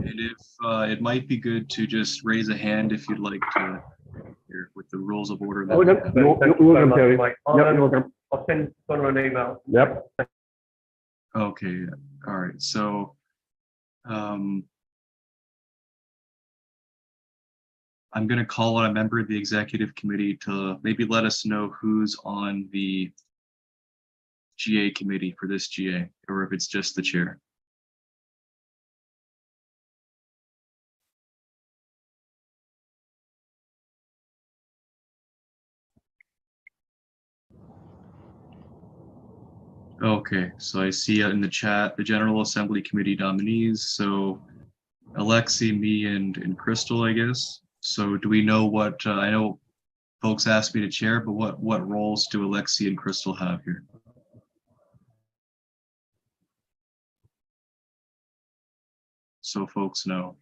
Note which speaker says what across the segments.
Speaker 1: And if it might be good to just raise a hand if you'd like to, here with the rules of order. That
Speaker 2: Okay, you're welcome, Terry. Yep, you're welcome.
Speaker 3: I'll send someone an email.
Speaker 2: Yep.
Speaker 1: Okay, all right. So I'm going to call on a member of the executive committee to maybe let us know who's on the GA committee for this GA, or if it's just the chair. Okay, so I see in the chat the General Assembly Committee nominees. So Alexi, me, and Crystal, I guess. So do we know what, I know folks asked me to chair, but what roles do Alexi and Crystal have here? So folks know.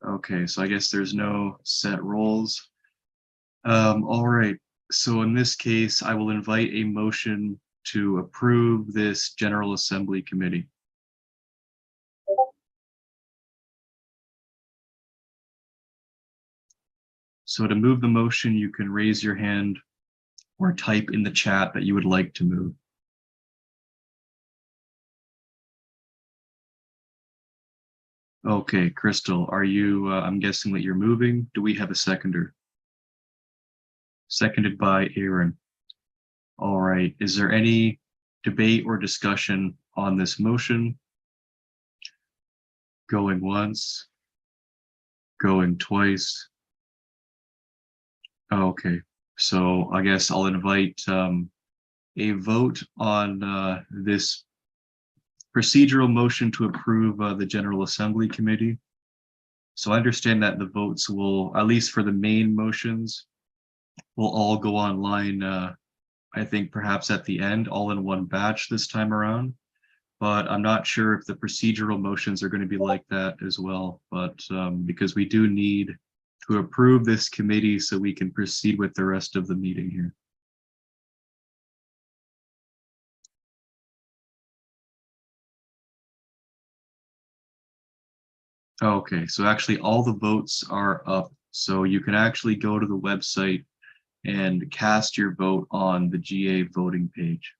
Speaker 1: Okay, so I guess there's no set roles. All right, so in this case, I will invite a motion to approve this General Assembly Committee. So to move the motion, you can raise your hand or type in the chat that you would like to move. Okay, Crystal, are you, I'm guessing that you're moving. Do we have a seconder? Seconded by Aaron. All right, is there any debate or discussion on this motion? Going once, going twice. Okay, so I guess I'll invite a vote on this procedural motion to approve the General Assembly Committee. So I understand that the votes will, at least for the main motions, will all go online, I think perhaps at the end, all in one batch this time around. But I'm not sure if the procedural motions are going to be like that as well. But because we do need to approve this committee so we can proceed with the rest of the meeting here. Okay, so actually all the votes are up. So you can actually go to the website and cast your vote on the GA voting page.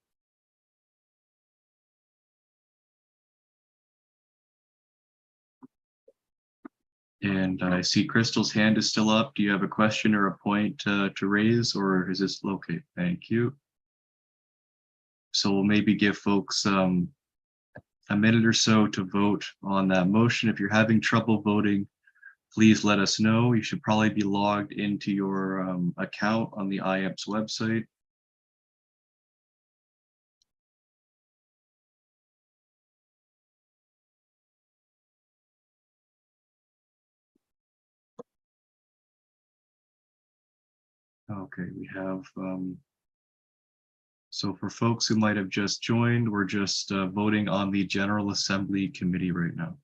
Speaker 1: And I see Crystal's hand is still up. Do you have a question or a point to raise, or is this okay? Thank you. So we'll maybe give folks a minute or so to vote on that motion. If you're having trouble voting, please let us know. You should probably be logged into your account on the IAPSS website. Okay, we have, so for folks who might have just joined, we're just voting on the General Assembly Committee right now.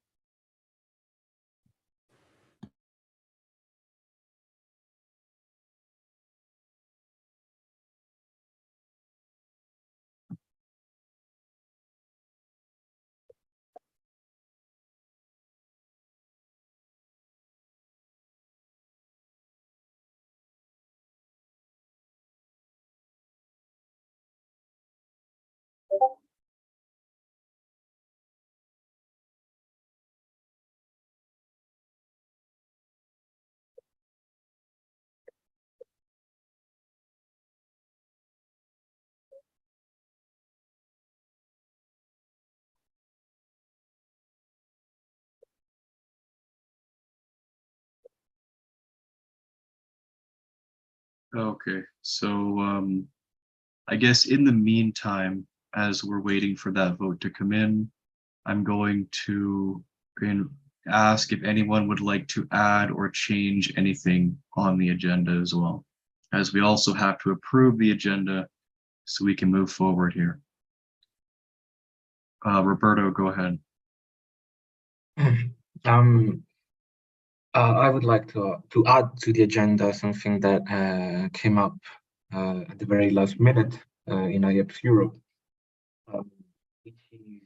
Speaker 1: Okay, so I guess in the meantime, as we're waiting for that vote to come in, I'm going to ask if anyone would like to add or change anything on the agenda as well, as we also have to approve the agenda so we can move forward here. Roberto, go ahead.
Speaker 4: I would like to add to the agenda something that came up at the very last minute in IAPSS Europe, which is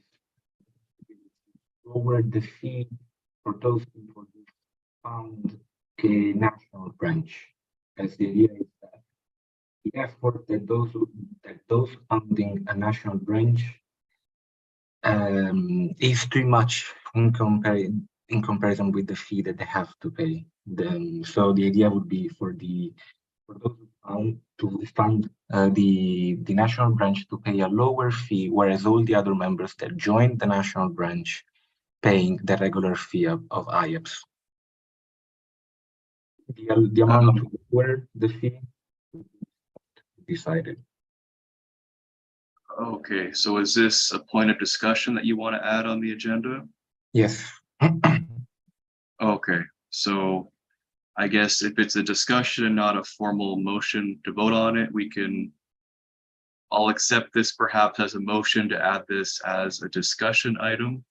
Speaker 4: lower the fee for those people who found a national branch, as the idea is that the effort that those founding a national branch is too much in comparison with the fee that they have to pay. So the idea would be for those who fund the national branch to pay a lower fee, whereas all the other members that joined the national branch paying the regular fee of IAPSS. The amount where the fee decided.
Speaker 1: Okay, so is this a point of discussion that you want to add on the agenda?
Speaker 4: Yes.
Speaker 1: Okay, so I guess if it's a discussion and not a formal motion to vote on it, I'll accept this perhaps as a motion to add this as a discussion item.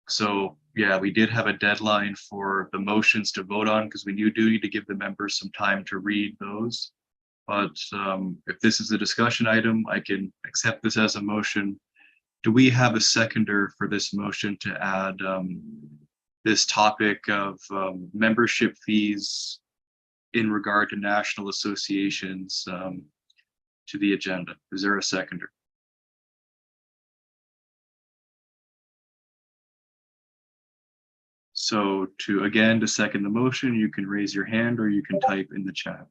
Speaker 1: So yeah, we did have a deadline for the motions to vote on because we do need to give the members some time to read those. But if this is a discussion item, I can accept this as a motion. Do we have a seconder for this motion to add this topic of membership fees in regard to national associations to the agenda? Is there a seconder? So to second the motion, you can raise your hand or you can type in the chat.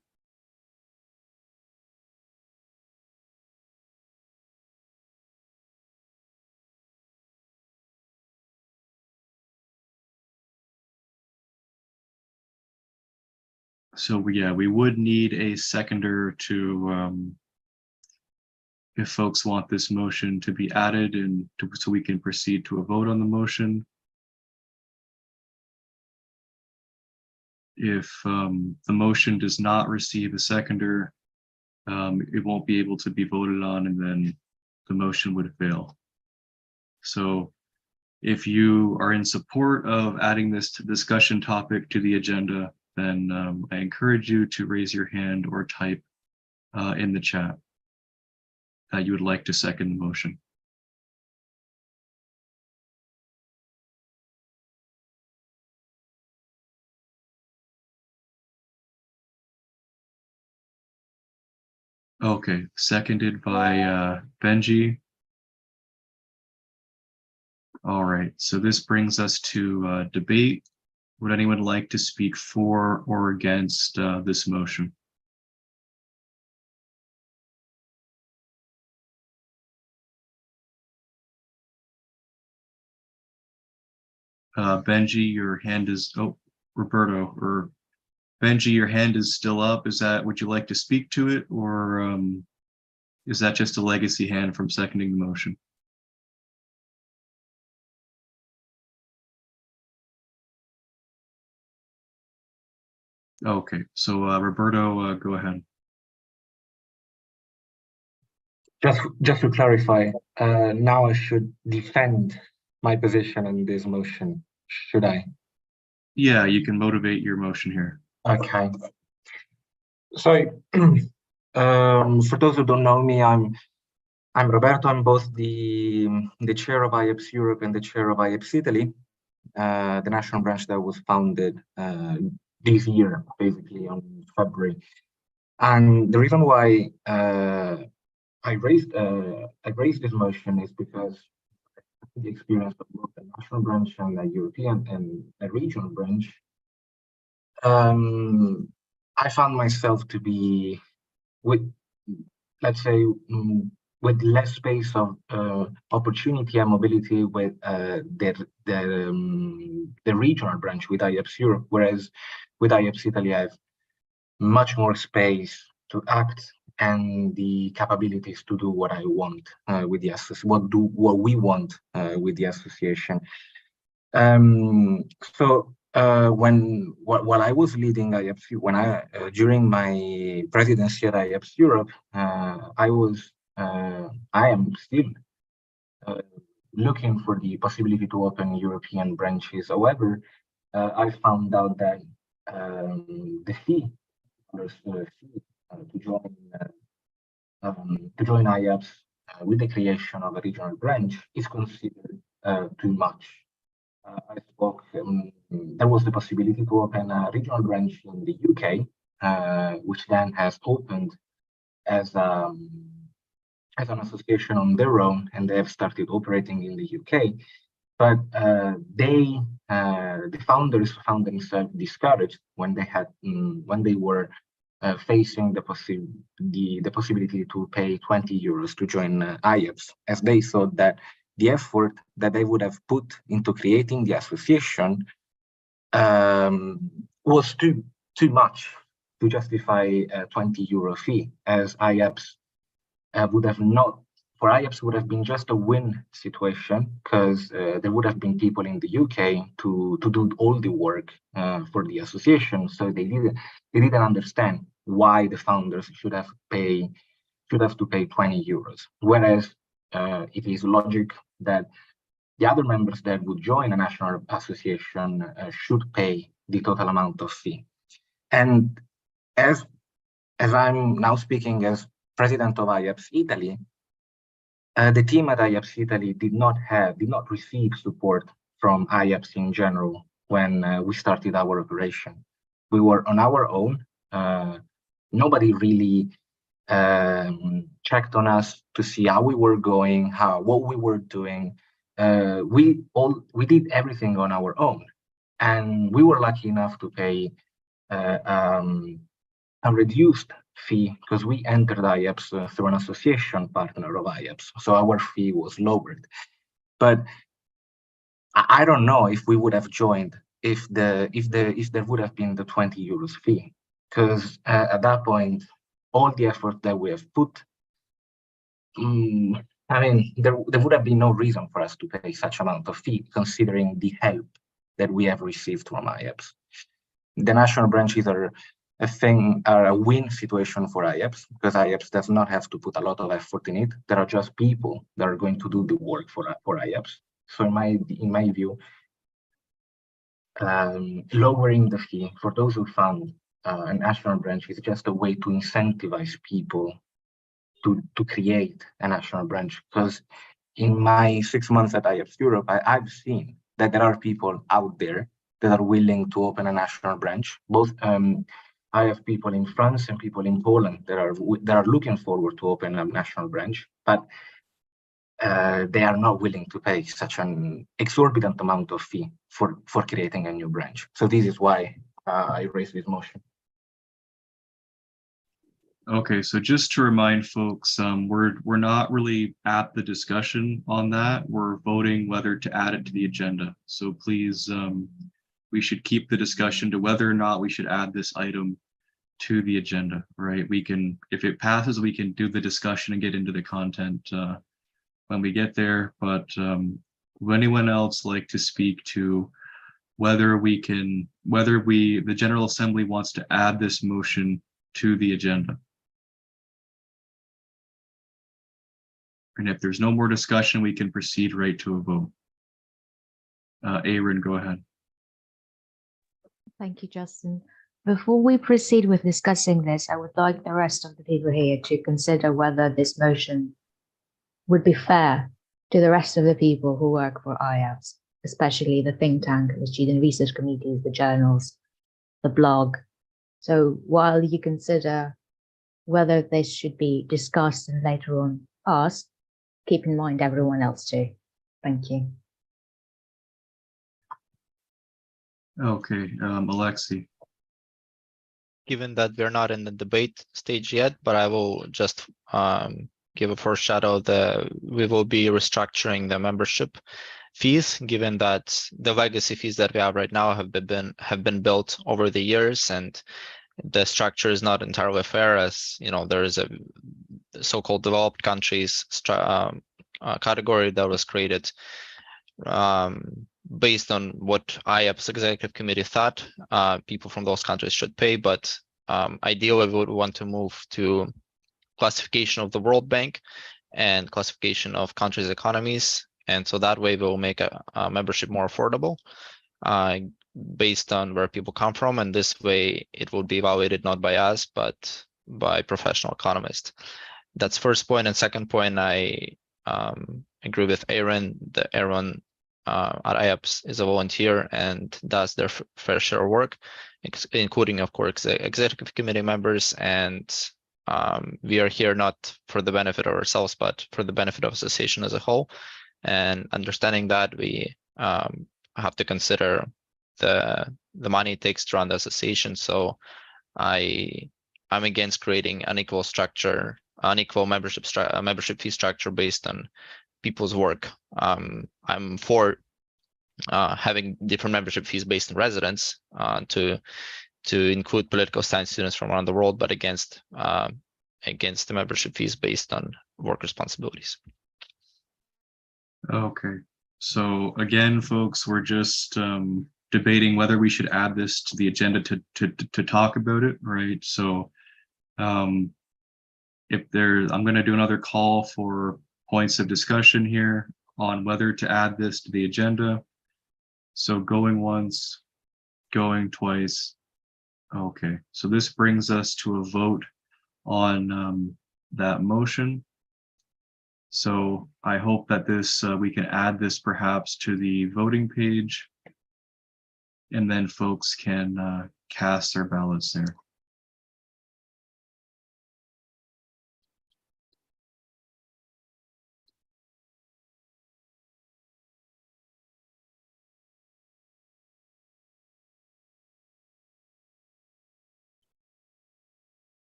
Speaker 1: So yeah, we would need a seconder to, if folks want this motion to be added and so we can proceed to a vote on the motion. If the motion does not receive a seconder, it won't be able to be voted on and then the motion would fail. So if you are in support of adding this discussion topic to the agenda, then I encourage you to raise your hand or type in the chat that you would like to second the motion. Okay, seconded by Benji. All right, so this brings us to debate. Would anyone like to speak for or against this motion? Benji, your hand is, oh, Roberto, or Benji, your hand is still up. Is that, would you like to speak to it, or is that just a legacy hand from seconding the motion? Okay, so Roberto, go ahead.
Speaker 4: Just to clarify, now I should defend my position in this motion, should I?
Speaker 1: Yeah, you can motivate your motion here.
Speaker 4: Okay. So, for those who don't know me, I'm Roberto. I'm both the chair of IAPSS Europe and the chair of IAPSS Italy, the national branch that was founded this year, basically on February. And the reason why I raised this motion is because the experience of both the national branch and the European and the regional branch, I found myself to be with, let's say, with less space of opportunity and mobility with the regional branch with IAPSS Europe, whereas with IAPSS Italy, I have much more space to act and the capabilities to do what I want with the association, what we want with the association. So while I was leading IAPSS, during my presidency at IAPSS Europe, I am still looking for the possibility to open European branches. However, I found out that the fee to join to join IAPSS with the creation of a regional branch is considered too much. I spoke, there was the possibility to open a regional branch in the UK, which then has opened as an association on their own, and they have started operating in the UK. But the founders found themselves discouraged when they were facing the possibility to pay 20 euros to join IAPSS, as they thought that the effort that they would have put into creating the association was too much to justify a 20 euro fee, as IAPSS would have not. For IAPSS would have been just a win situation, because there would have been people in the UK to do all the work for the association. So they didn't understand why the founders should have to pay 20 euros. Whereas it is logic that the other members that would join a national association should pay the total amount of fee. And as I'm now speaking as president of IAPSS Italy, the team at IAPSS Italy did not receive support from IAPSS in general when we started our operation. We were on our own. Nobody really checked on us to see how we were going, what we were doing. We did everything on our own, and we were lucky enough to pay a reduced fee because we entered IAPSS through an association partner of IAPSS, so our fee was lowered. But I don't know if we would have joined if there would have been the 20 euros fee, because at that point, all the effort that we have put, I mean, there would have been no reason for us to pay such amount of fee, considering the help that we have received from IAPSS. The national branches are a win situation for IAPSS, because IAPSS does not have to put a lot of effort in it. There are just people that are going to do the work for IAPSS. So in my view, lowering the fee for those who found a national branch is just a way to incentivize people to create a national branch. Because in my 6 months at IAPSS Europe, I've seen that there are people out there that are willing to open a national branch. Both I have people in France and people in Poland that are looking forward to open a national branch, but they are not willing to pay such an exorbitant amount of fee for creating a new branch. So this is why I raised this motion.
Speaker 1: Okay, so just to remind folks, we're not really at the discussion on that. We're voting whether to add it to the agenda. So please, we should keep the discussion to whether or not we should add this item to the agenda, right? We can, if it passes, we can do the discussion and get into the content when we get there. But would anyone else like to speak to whether the General Assembly wants to add this motion to the agenda? And if there's no more discussion, we can proceed right to a vote. Aaron, go ahead.
Speaker 5: Thank you, Justin. Before we proceed with discussing this, I would like the rest of the people here to consider whether this motion would be fair to the rest of the people who work for IAPSS, especially the think tank, the student research committees, the journals, the blog. So while you consider whether this should be discussed and later on passed, keep in mind everyone else too. Thank you.
Speaker 1: Okay, Alexei.
Speaker 6: Given that we're not in the debate stage yet, but I will just give a foreshadow that we will be restructuring the membership fees, given that the legacy fees that we have right now have been built over the years, and the structure is not entirely fair, as you know, there is a so-called developed countries category that was created based on what IAPSS Executive Committee thought people from those countries should pay, but ideally we would want to move to classification of the World Bank and classification of countries' economies, and so that way we'll make a membership more affordable based on where people come from, and this way it will be evaluated not by us but by professional economists. that's first point. And second point, I agree with Aaron. The Aaron at IAPSS is a volunteer and does their fair share of work, including, of course, executive committee members. And we are here not for the benefit of ourselves, but for the benefit of association as a whole. And understanding that, we have to consider the money it takes to run the association. So I'm against creating unequal structure, unequal membership fee structure based on people's work. I'm for having different membership fees based on residence to include political science students from around the world, but against the membership fees based on work responsibilities.
Speaker 1: Okay, so again, folks, we're just debating whether we should add this to the agenda to talk about it, right? So if there's, I'm going to do another call for points of discussion here on whether to add this to the agenda. So going once, going twice. Okay, so this brings us to a vote on that motion. So I hope that this we can add this perhaps to the voting page, and then folks can cast their ballots there.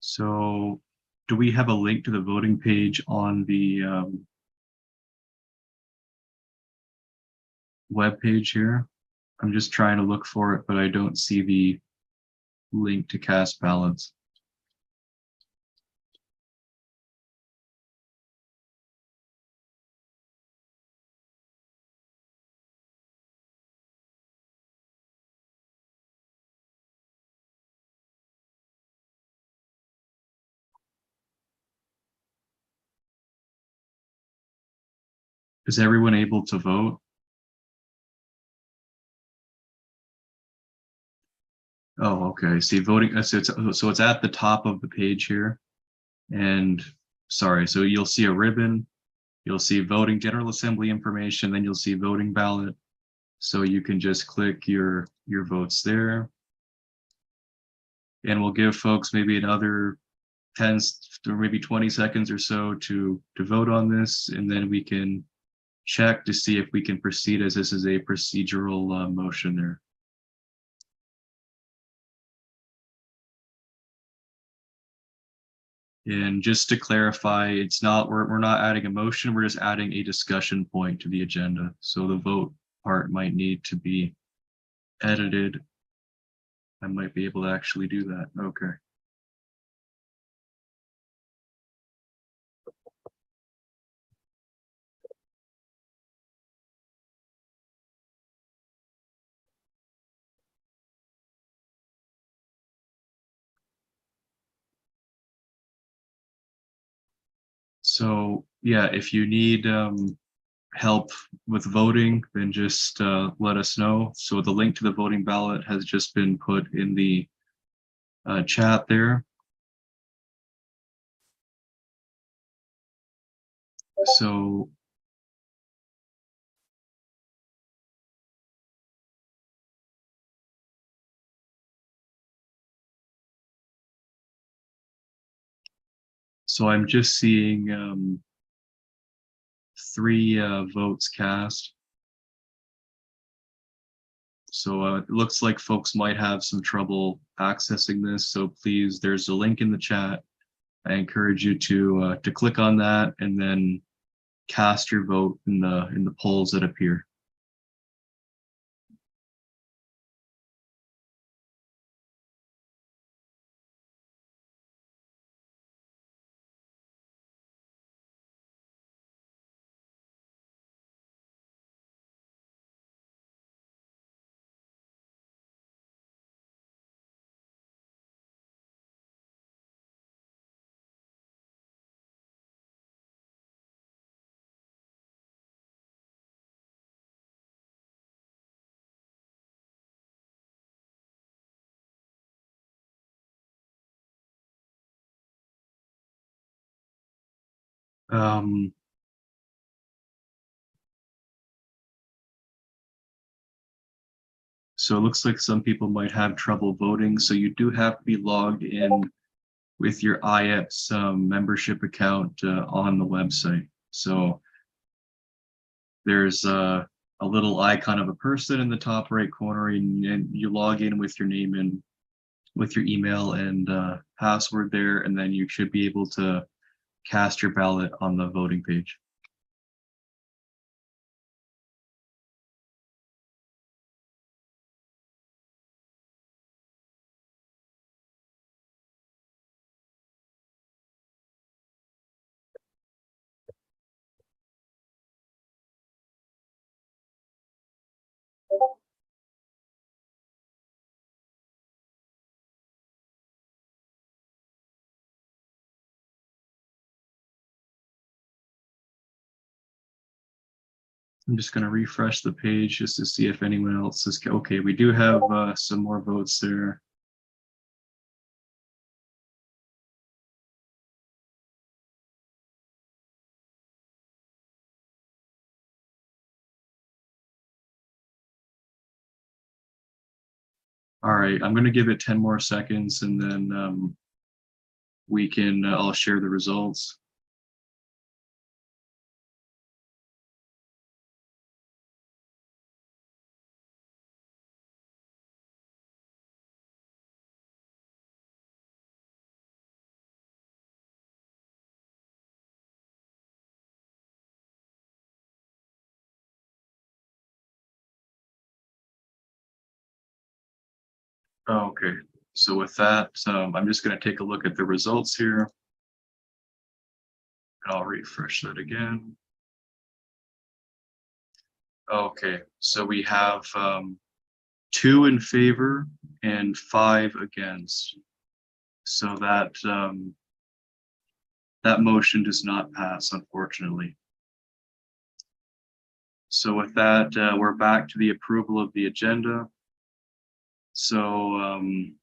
Speaker 1: So do we have a link to the voting page on the web page here? I'm just trying to look for it, but I don't see the link to cast ballots. Is everyone able to vote? Oh, okay. See, voting. So it's at the top of the page here, and sorry. So you'll see a ribbon. You'll see voting General Assembly information. Then you'll see voting ballot. So you can just click your votes there, and we'll give folks maybe another 10 or maybe 20 seconds or so to vote on this, and then we can check to see if we can proceed as this is a procedural motion there. And just to clarify, it's not, we're not adding a motion, we're just adding a discussion point to the agenda. So the vote part might need to be edited. I might be able to actually do that. Okay. So yeah, if you need help with voting, then just let us know. So the link to the voting ballot has just been put in the chat there. So I'm just seeing 3 votes cast. So it looks like folks might have some trouble accessing this. So please, there's a link in the chat. I encourage you to click on that and then cast your vote in the polls that appear. Um, so it looks like some people might have trouble voting. So you do have to be logged in with your IAPSS membership account on the website. So there's a little icon of a person in the top right corner, and you log in with your name and with your email and password there, and then you should be able to cast your ballot on the voting page. I'm just going to refresh the page just to see if anyone else is okay. We do have some more votes there. All right, I'm going to give it 10 more seconds, and then we can I'll share the results. Okay, so with that, I'm just going to take a look at the results here. And I'll refresh that again. Okay, so we have 2 in favor and 5 against. So that that motion does not pass, unfortunately. So with that, we're back to the approval of the agenda. So I'm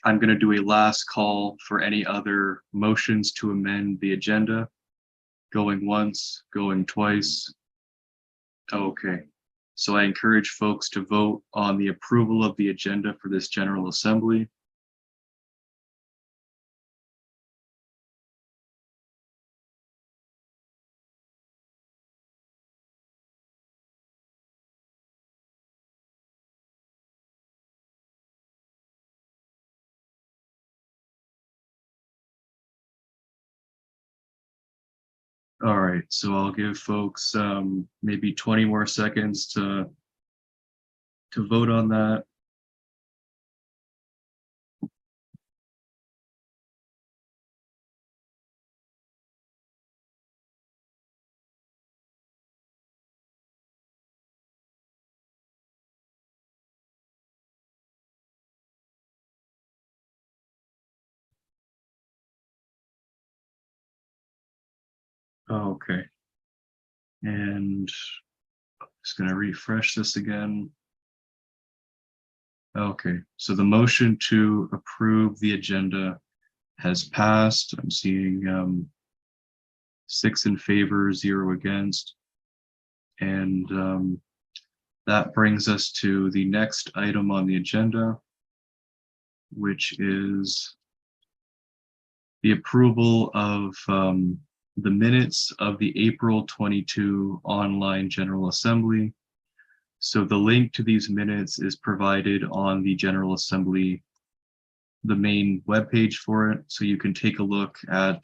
Speaker 1: going to do a last call for any other motions to amend the agenda. Going once, going twice. Okay. So I encourage folks to vote on the approval of the agenda for this General Assembly. All right, so I'll give folks maybe 20 more seconds to vote on that. Okay. And just going to refresh this again. Okay, so the motion to approve the agenda has passed. I'm seeing 6 in favor, 0 against. And that brings us to the next item on the agenda, which is the approval of the minutes of the April 22 online General Assembly. So the link to these minutes is provided on the General Assembly, the main webpage for it. So you can take a look at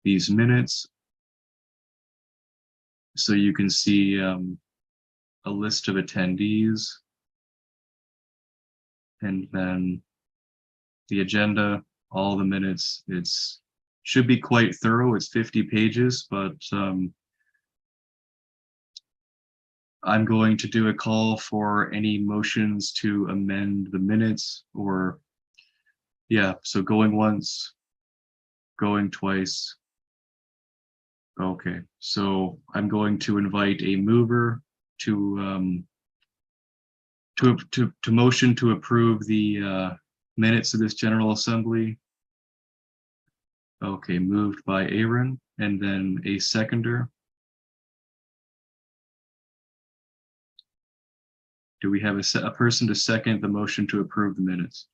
Speaker 1: these minutes. So you can see a list of attendees, and then the agenda, all the minutes. It's should be quite thorough. It's 50 pages, but I'm going to do a call for any motions to amend the minutes, or yeah, so going once, going twice. Okay, so I'm going to invite a mover to motion to approve the minutes of this General Assembly. Okay, moved by Aaron, and then a seconder. Do we have a person to second the motion to approve the minutes?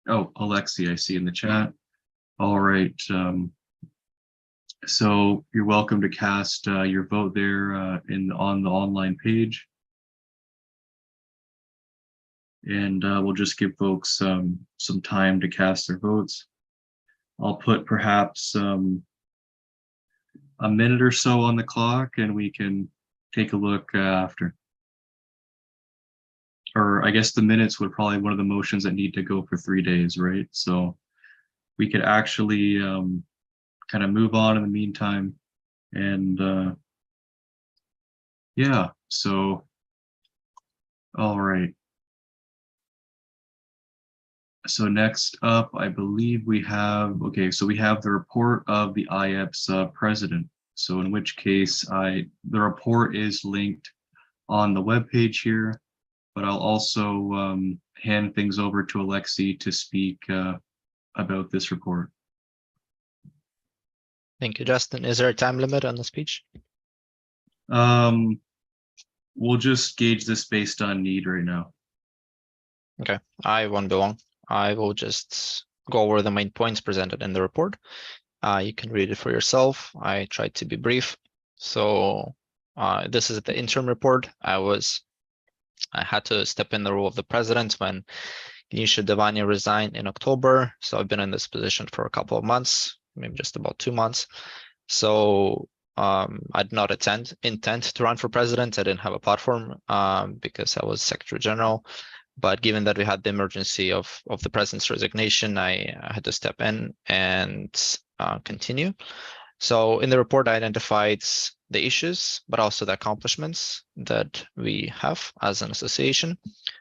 Speaker 1: Oh, Alexi, I see in the chat. All right. So you're welcome to cast your vote there on the online page. And we'll just give folks some time to cast their votes. I'll put perhaps a minute or so on the clock, and we can take a look after. Or I guess the minutes would probably one of the motions that need to go for 3 days, right? So we could actually kind of move on in the meantime. And yeah, so all right. So next up, I believe we have, okay, so we have the report of the IAPSS president. So in which case the report is linked on the webpage here, but I'll also hand things over to Alexi to speak about this report.
Speaker 6: Thank you, Justin. Is there a time limit on the speech?
Speaker 1: We'll just gauge this based on need right now.
Speaker 6: Okay, I won't be long. I will just go over the main points presented in the report. You can read it for yourself. I tried to be brief. So this is the interim report. I had to step in the role of the president when Nisha Devani resigned in October. So I've been in this position for a couple of months, maybe just about 2 months. So I did not intend to run for president. I didn't have a platform because I was Secretary General. But given that we had the emergency of the president's resignation, I had to step in and continue. So in the report, I identified the issues, but also the accomplishments that we have as an association.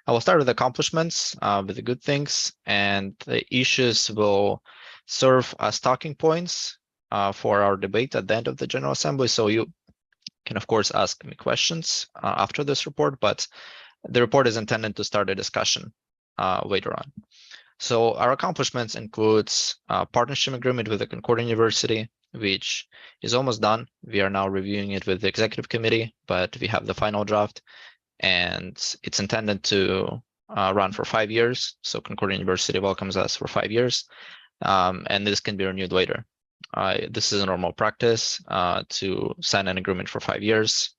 Speaker 6: I will start with accomplishments, with the good things, and the issues will serve as talking points for our debate at the end of the General Assembly. So you can, of course, ask me questions after this report, but the report is intended to start a discussion later on. So our accomplishments includes a partnership agreement with the Concordia University, which is almost done. We are now reviewing it with the executive committee, but we have the final draft, and it's intended to run for 5 years. So Concordia University welcomes us for 5 years, and this can be renewed later. This is a normal practice to sign an agreement for 5 years.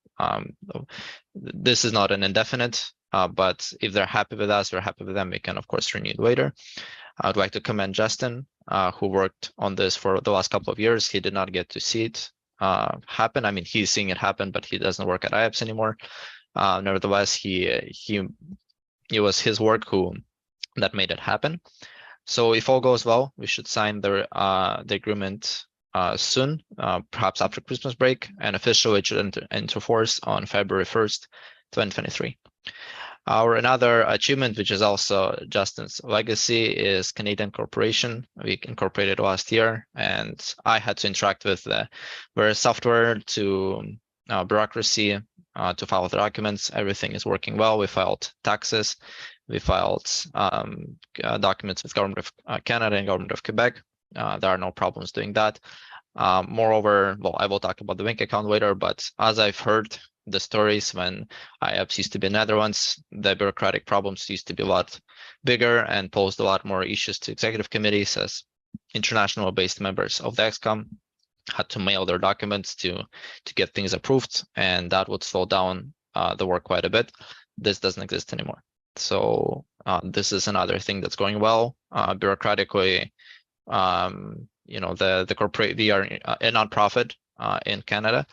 Speaker 6: This is not an indefinite, but if they're happy with us, we're happy with them, we can of course renew it later. I would like to commend Justin, who worked on this for the last couple of years. He did not get to see it happen. I mean, he's seeing it happen, but he doesn't work at IAPSS anymore. Nevertheless, it was his work that made it happen. So if all goes well, we should sign the agreement soon, perhaps after Christmas break, and officially it should enter force on February 1st, 2023. Another achievement, which is also Justin's legacy, is Canadian corporation. We incorporated last year, and I had to interact with the various software to bureaucracy to file the documents. Everything is working well. We filed taxes. We filed documents with Government of Canada and Government of Quebec. There are no problems doing that. Moreover, well, I will talk about the bank account later, but as I've heard the stories, when IAPSS used to be Netherlands, the bureaucratic problems used to be a lot bigger and posed a lot more issues to executive committees, as international based members of the EXCOM had to mail their documents to get things approved, and that would slow down the work quite a bit. This doesn't exist anymore. So this is another thing that's going well. Bureaucratically, the corporate, we are a nonprofit in Canada,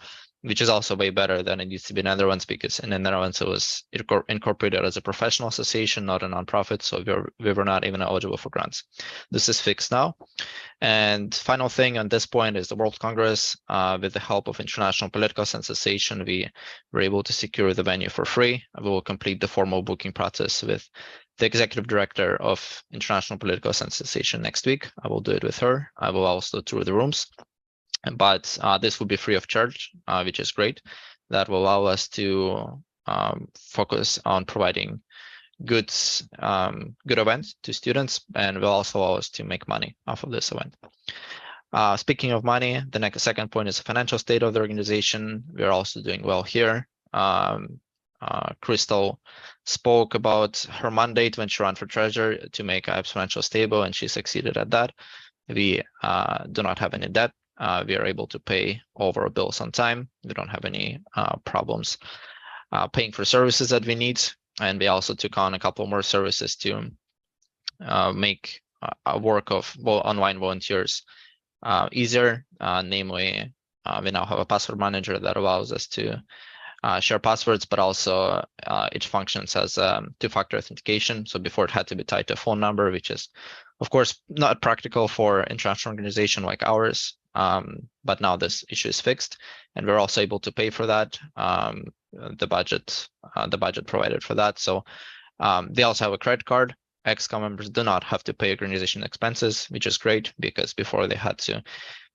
Speaker 6: which is also way better than it used to be in the Netherlands, because in the Netherlands it was incorporated as a professional association, not a nonprofit, so we were not even eligible for grants. This is fixed now. And final thing on this point is the World Congress. With the help of International Political Science Association, we were able to secure the venue for free. We will complete the formal booking process with the executive director of International Political Science Association next week. I will do it with her. I will also tour the rooms. But this will be free of charge, which is great. That will allow us to focus on providing good good event to students, and will also allow us to make money off of this event. Speaking of money, the second point is the financial state of the organization. We are also doing well here. Crystal spoke about her mandate when she ran for treasurer to make IAPSS financial stable, and she succeeded at that. We do not have any debt. We are able to pay all of our bills on time. We don't have any problems paying for services that we need. And we also took on a couple more services to make a work of online volunteers easier. Namely, we now have a password manager that allows us to share passwords, but also it functions as two-factor authentication. So before it had to be tied to a phone number, which is, of course, not practical for international organization like ours. But now this issue is fixed, and we're also able to pay for that. The budget provided for that. So they also have a credit card. ExCom members do not have to pay organization expenses, which is great, because before they had to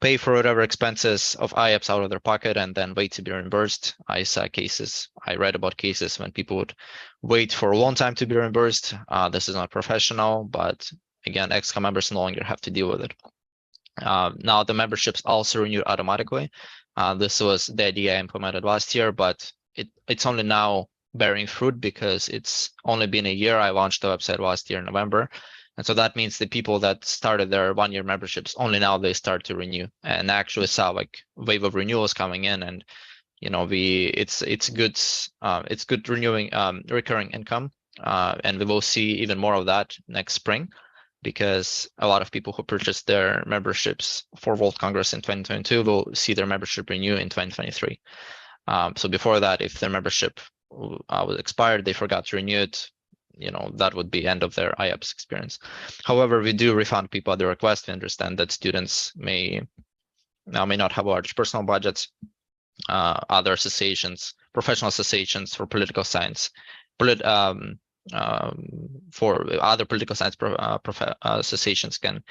Speaker 6: pay for whatever expenses of IAPSS out of their pocket and then wait to be reimbursed. I read about cases when people would wait for a long time to be reimbursed. This is not professional, but again, ExCom members no longer have to deal with it. Now the memberships also renewed automatically. This was the idea I implemented last year, but it's only now bearing fruit because it's only been a year. I launched the website last year in November. And so that means the people that started their one-year memberships, only now they start to renew. And I actually saw like a wave of renewals coming in, and it's good renewing recurring income. And we will see even more of that next spring, because a lot of people who purchased their memberships for World Congress in 2022 will see their membership renew in 2023. So before that, if their membership was expired, they forgot to renew it, that would be end of their IAPSS experience. However, we do refund people at their request. We understand that students may not have large personal budgets. Other associations, professional associations for political science, for other political science associations can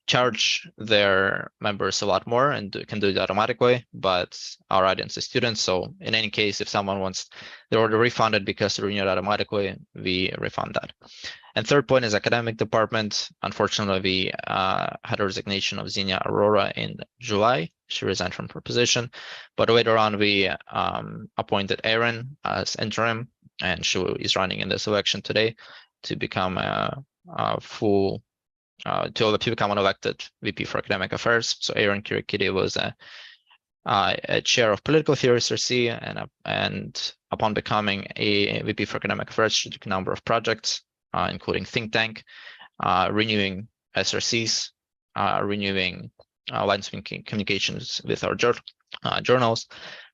Speaker 6: charge their members a lot more and can do it automatically, but our audience is students. So in any case, if someone wants their order refunded because they renewed automatically, we refund that. And third point is academic department. Unfortunately, we had a resignation of Xenia Aurora in July. She resigned from her position, but later on we appointed Erin as interim, and she is running in this election today to become a full to become an elected VP for academic affairs. So Erin Kirikiti was a chair of political theory SRC, and upon becoming a VP for academic affairs, she took a number of projects, including think tank, renewing SRCs, renewing lines of communications with our journals,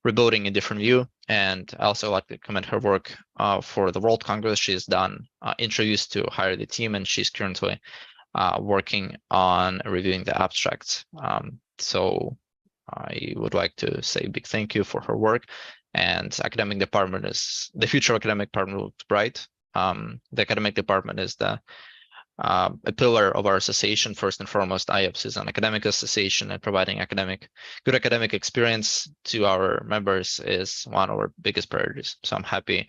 Speaker 6: rebuilding a different view. And I also like to commend her work for the World Congress. She's done interviews to hire the team, and she's currently working on reviewing the abstracts. So I would like to say a big thank you for her work. And academic department the future of academic department looks bright. The academic department is a pillar of our association. First and foremost, IAPSS is an academic association, and providing good academic experience to our members is one of our biggest priorities. So I'm happy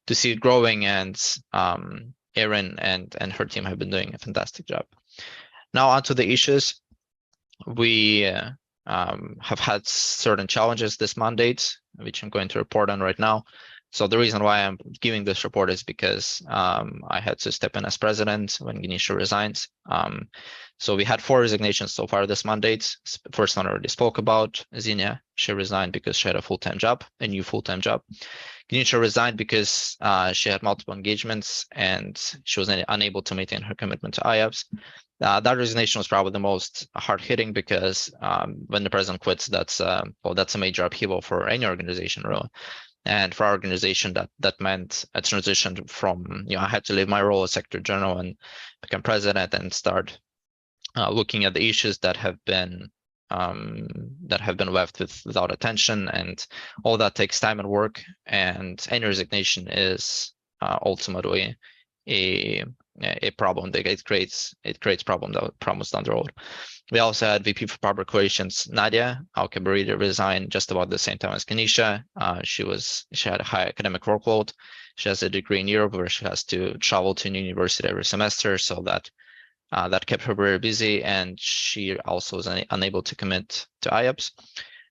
Speaker 6: to see it growing, and Erin and her team have been doing a fantastic job. Now on to the issues. We have had certain challenges this mandate, which I'm going to report on right now. So the reason why I'm giving this report is because I had to step in as president when Ganesha resigns. So we had 4 resignations so far this mandate. First one I already spoke about, Xenia. She resigned because she had a new full-time job. Ganesha resigned because she had multiple engagements and she was unable to maintain her commitment to IAPSS. That resignation was probably the most hard-hitting, because when the president quits, that's a major upheaval for any organization, really. And for our organization, that meant a transition from, I had to leave my role as Secretary General and become president and start looking at the issues that have been left without attention, and all that takes time and work. And any resignation is ultimately a a problem that it creates problems down the road. We also had VP for Public Relations Nadia Al-Kabarida resign just about the same time as Kanisha. She had a high academic workload. She has a degree in Europe where she has to travel to a new university every semester, so that kept her very busy, and she also was unable to commit to IAPSS.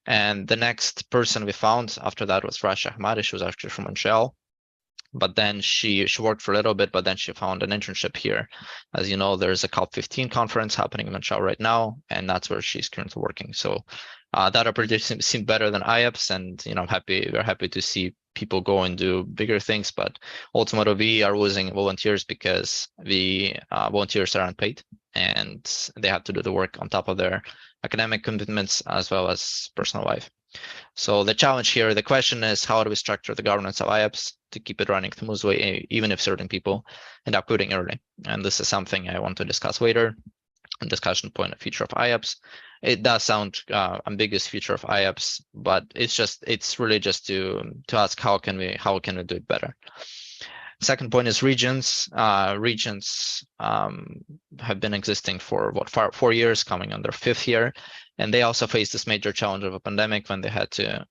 Speaker 6: And the next person we found after that was Rasha Ahmadi. She was actually from Montreal, but then she worked for a little bit, but then she found an internship here. As you know, there's a COP15 conference happening in Montreal right now, and that's where she's currently working. So that opportunity seemed better than IAPSS, and we're happy to see people go and do bigger things. But ultimately, we are losing volunteers because the volunteers are unpaid, and they have to do the work on top of their academic commitments as well as personal life. So the challenge here, the question is, how do we structure the governance of IAPSS to keep it running smoothly, even if certain people end up quitting early? And this is something I want to discuss later. A discussion point of future of IAPSS. It does sound ambiguous, future of IAPSS, but it's really just to ask how can we do it better. Second point is regions. Regions have been existing for what, 4 years, coming on their 5th year, and they also faced this major challenge of a pandemic when they had to.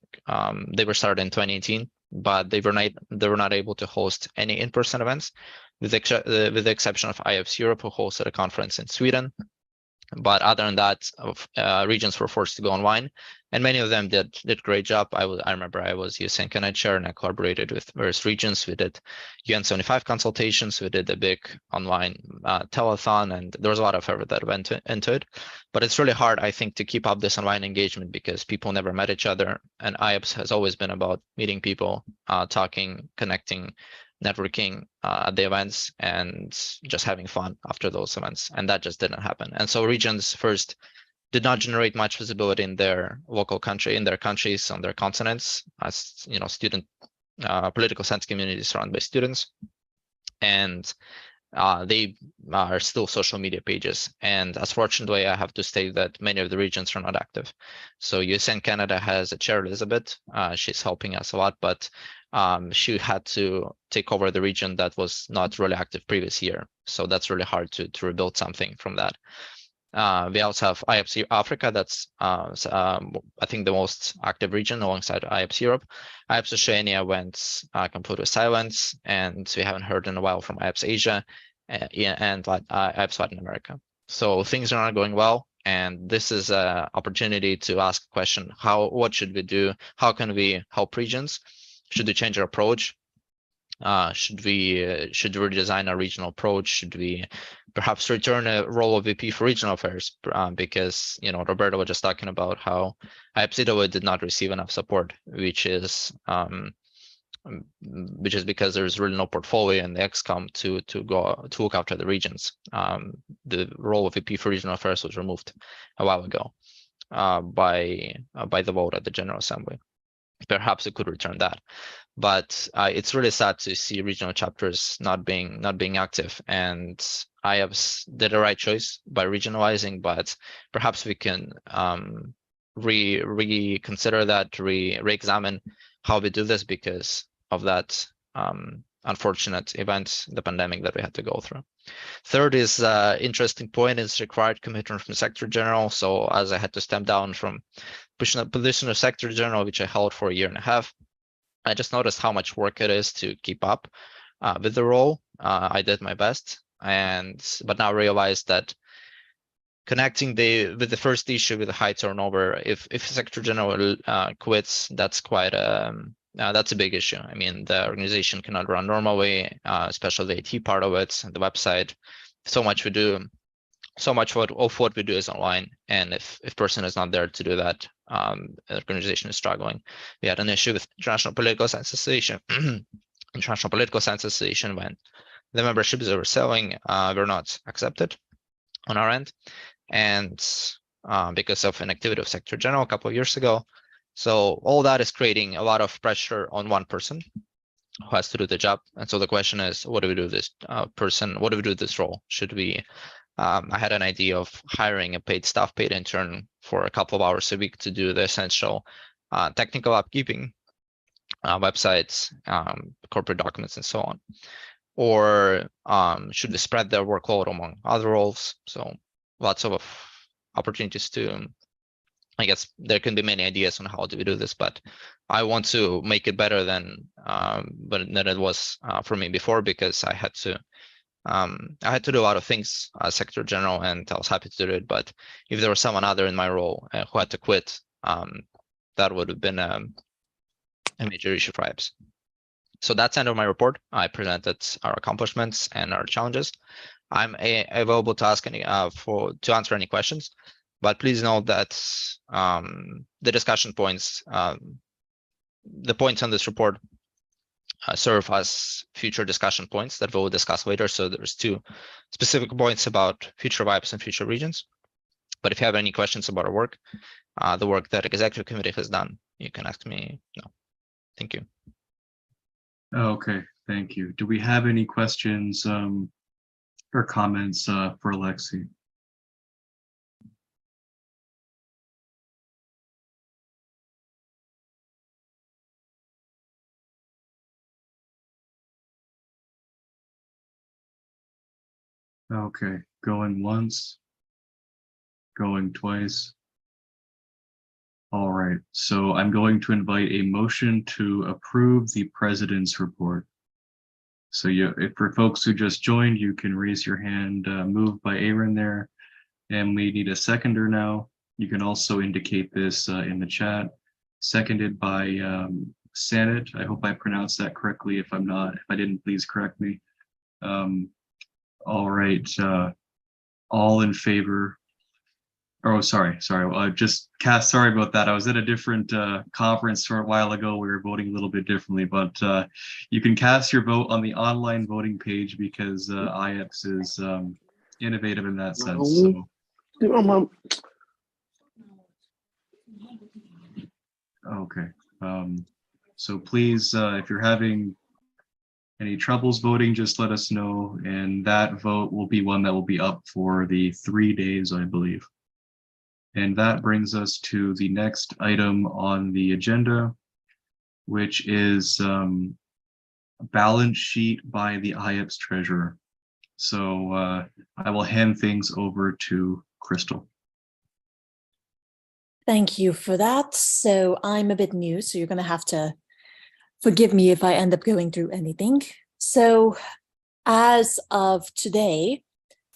Speaker 6: They were started in 2018, but they were not able to host any in-person events, with the exception of IAPSS Europe, who hosted a conference in Sweden. But other than that, regions were forced to go online, and many of them did great job. I remember I was USN Canada chair, and I collaborated with various regions. We did UN 75 consultations. We did a big online telethon, and there was a lot of effort that went into it. But it's really hard, I think, to keep up this online engagement because people never met each other, and IAPSS has always been about meeting people, talking, connecting, networking at the events, and just having fun after those events, and that just didn't happen. And so regions first did not generate much visibility in their local country, in their countries, on their continents, as student political science communities run by students, and they are still social media pages. And as fortunately, I have to state that many of the regions are not active. So USN Canada has a chair, Elizabeth. She's helping us a lot, but she had to take over the region that was not really active previous year. So that's really hard to rebuild something from that. We also have IAPSS Africa. That's I think the most active region alongside IAPSS Europe. IAPSS Oceania went completely silent, and we haven't heard in a while from IAPSS Asia and IAPSS Latin America. So things are not going well, and this is an opportunity to ask a question: what should we do? How can we help regions? Should we change our approach? Should we redesign our regional approach? Should we perhaps return a role of VP for regional affairs? Because Roberto was just talking about how IAPSS Italy did not receive enough support, which is because there's really no portfolio in the ExCom to look after the regions. The role of VP for regional affairs was removed a while ago by the vote at the General Assembly. Perhaps it could return that, but it's really sad to see regional chapters not being active. And IAPSS did the right choice by regionalizing, but perhaps we can reconsider that, re-examine how we do this because of that unfortunate event, the pandemic that we had to go through. Third is interesting point is required commitment from Secretary General. So as I had to step down from pushing a position of Secretary General, which I held for 1.5 years, I just noticed how much work it is to keep up with the role. I did my best, but now realized that connecting with the first issue with the high turnover, if Secretary General quits, that's quite that's a big issue. I mean, the organization cannot run normally, especially the IT part of it, the website. So much we do, so much of what we do is online, and if person is not there to do that, the organization is struggling. We had an issue with International Political Science Association. International Political Science Association, when the memberships they were selling were not accepted on our end, and because of an activity of Secretary General a couple of years ago. So all that is creating a lot of pressure on one person who has to do the job. And so the question is, what do we do with this person? What do we do with this role? Should we? I had an idea of hiring a paid intern for a couple of hours a week to do the essential technical upkeeping, websites, corporate documents, and so on. or should we spread their workload among other roles? So lots of opportunities to, I guess there can be many ideas on how do we do this, but I want to make it better than it was for me before, because I had to do a lot of things as Secretary General, and I was happy to do it. But if there was someone other in my role who had to quit, that would have been a major issue for IAPSS. So that's the end of my report. I presented our accomplishments and our challenges. I'm available to ask any to answer any questions, but please note that the discussion points, the points on this report serve as future discussion points that we'll discuss later. So there's 2 specific points about future IAPSS and future regions. But if you have any questions about our work, the work that Executive Committee has done, you can ask me now. Thank you.
Speaker 1: Okay, thank you. Do we have any questions or comments for Alexi? Okay, going once, going twice. All right, so I'm going to invite a motion to approve the president's report. So if for folks who just joined, you can raise your hand, moved by Aaron there, and we need a seconder now. You can also indicate this in the chat. Seconded by Sanit. I hope I pronounced that correctly. If I'm not, if I didn't, please correct me. All right, all in favor. Oh, sorry. Just cast. Sorry about that. I was at a different conference for a while ago. We were voting a little bit differently, but you can cast your vote on the online voting page because IAPSS is innovative in that sense. So. Okay. So please, if you're having any troubles voting, just let us know, and that vote will be one that will be up for the 3 days, I believe. And that brings us to the next item on the agenda, which is balance sheet by the IAPSS treasurer. So I will hand things over to Crystal.
Speaker 7: Thank you for that. So I'm a bit new, so you're going to have to forgive me if I end up going through anything. So as of today,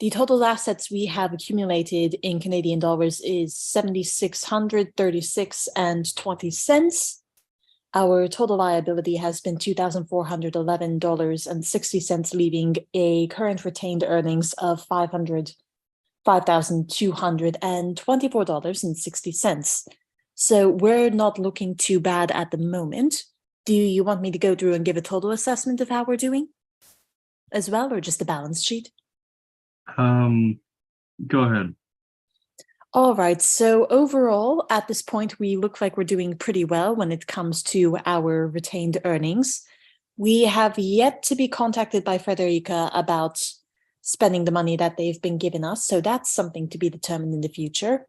Speaker 7: the total assets we have accumulated in Canadian dollars is $7,636.20. Our total liability has been $2,411.60, leaving a current retained earnings of $5,224.60. So we're not looking too bad at the moment. Do you want me to go through and give a total assessment of how we're doing as well, or just a balance sheet?
Speaker 1: Go ahead.
Speaker 7: All right, so overall, at this point, we look like we're doing pretty well when it comes to our retained earnings. We have yet to be contacted by Frederica about spending the money that they've been giving us, so that's something to be determined in the future.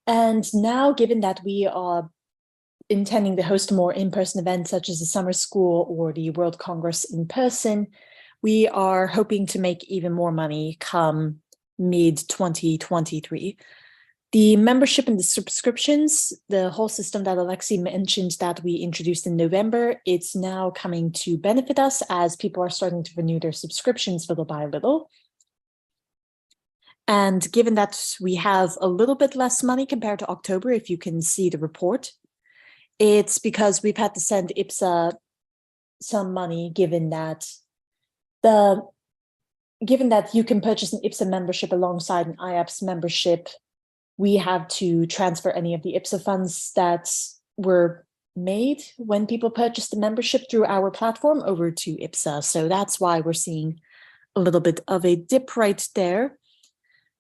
Speaker 7: And now, given that we are intending to host more in-person events such as the summer school or the World Congress in person, we are hoping to make even more money come mid-2023. The membership and the subscriptions, the whole system that Alexi mentioned that we introduced in November, it's now coming to benefit us as people are starting to renew their subscriptions little by little. And given that we have a little bit less money compared to October, if you can see the report, it's because we've had to send IAPSS some money, given that you can purchase an IAPSS membership alongside an IAPSS membership. We have to transfer any of the IAPSS funds that were made when people purchased the membership through our platform over to IAPSS. So that's why we're seeing a little bit of a dip right there.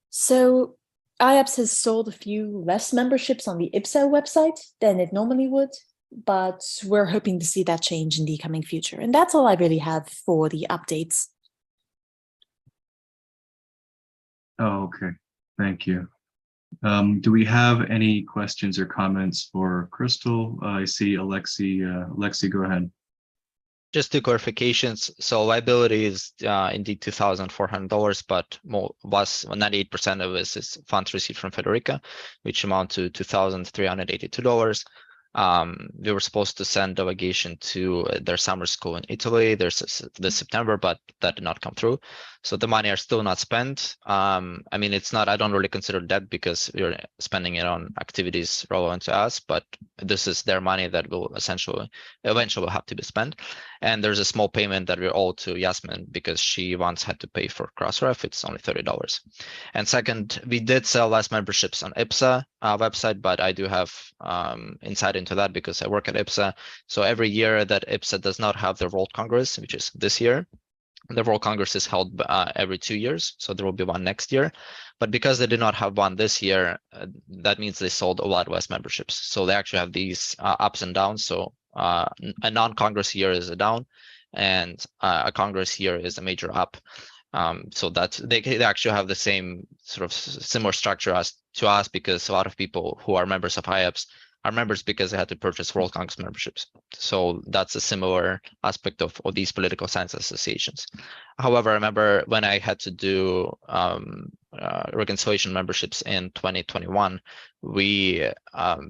Speaker 7: So IAPSS has sold a few less memberships on the IAPSS website than it normally would, but we're hoping to see that change in the coming future. And that's all I really have for the updates.
Speaker 1: Oh, okay, thank you. Do we have any questions or comments for Crystal? I see Alexi. Alexi, go ahead.
Speaker 6: Just two clarifications. So liability is indeed $2,400, but was 98% of this is funds received from Federica, which amount to $2,382. We were supposed to send delegation to their summer school in Italy this September, but that did not come through. So the money are still not spent. I mean, it's not, I don't really consider debt because we're spending it on activities relevant to us, but this is their money that will eventually will have to be spent. And there's a small payment that we're owed to Yasmin because she once had to pay for Crossref. It's only $30. And second, we did sell less memberships on IAPSS website, but I do have insight into that because I work at IAPSS. So every year that IAPSS does not have their World Congress, which is this year, the World Congress is held every 2 years, so there will be one next year. But because they did not have one this year, that means they sold a lot less memberships. So they actually have these ups and downs. So a non-Congress year is a down, and a Congress year is a major up. So that they actually have the same sort of similar structure as to us, because a lot of people who are members of IAPSS are members because they had to purchase World Congress memberships. So that's a similar aspect of these political science associations. However, I remember when I had to do reconciliation memberships in 2021, we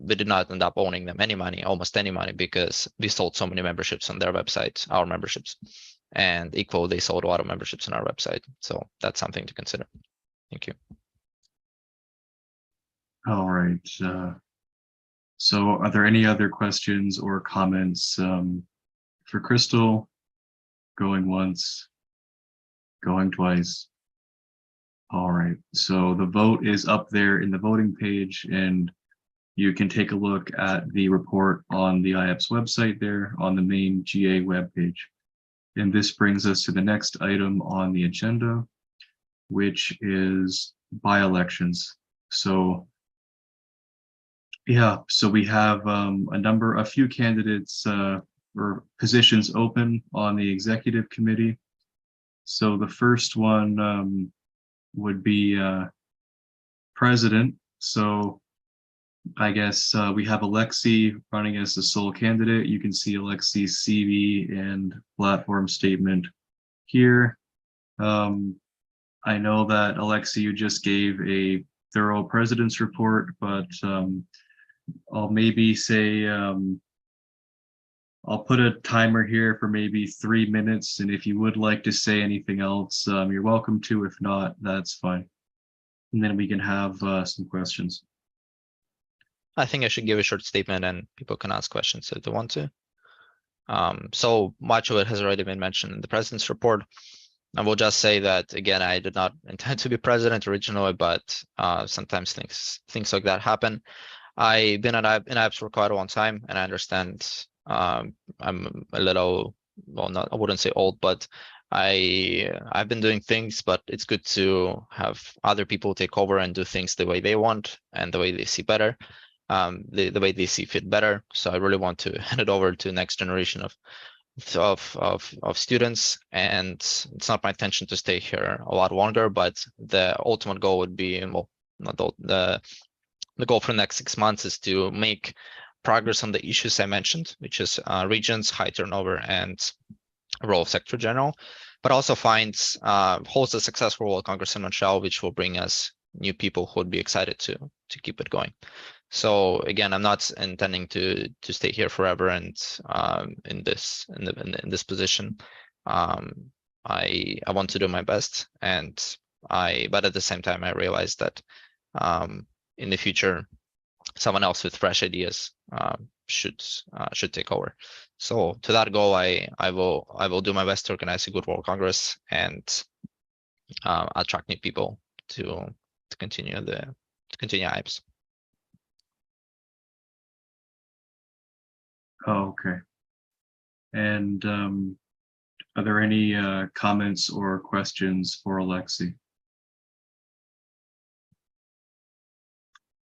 Speaker 6: did not end up owning them almost any money, because we sold so many memberships on their website, our memberships, and equally they sold a lot of memberships on our website. So that's something to consider. Thank you.
Speaker 1: All right. So are there any other questions or comments for Crystal? Going once, going twice. All right, so the vote is up there in the voting page, and you can take a look at the report on the IAPSS website there on the main GA webpage. And this brings us to the next item on the agenda, which is by-elections. So yeah, so we have a few candidates or positions open on the executive committee. So the first one would be president. So I guess we have Alexi running as the sole candidate. You can see Alexi's CV and platform statement here. I know that Alexi, you just gave a thorough president's report, but I'll maybe say I'll put a timer here for maybe 3 minutes, and if you would like to say anything else, you're welcome to. If not, that's fine. And then we can have some questions.
Speaker 6: I think I should give a short statement and people can ask questions if they want to. So much of it has already been mentioned in the president's report. I will just say that, again, I did not intend to be president originally, but sometimes things like that happen. I've been in IAPSS for quite a long time, and I understand I'm a little, well, I wouldn't say old, but I've been doing things, but it's good to have other people take over and do things the way they want and the way they see better, the way they see fit better. So I really want to hand it over to the next generation of students, and it's not my intention to stay here a lot longer, but the ultimate goal would be, well, not the goal for the next 6 months is to make progress on the issues I mentioned, which is regions, high turnover, and role of Secretary General, but also host a successful World Congress in Montreal, which will bring us new people who would be excited to keep it going. So again, I'm not intending to stay here forever and in this position. I want to do my best, but at the same time, I realize that in the future, someone else with fresh ideas should take over. So to that goal, I will do my best to organize a good World Congress and attract new people to continue IAPSS.
Speaker 1: Oh, okay. And are there any comments or questions for Alexi?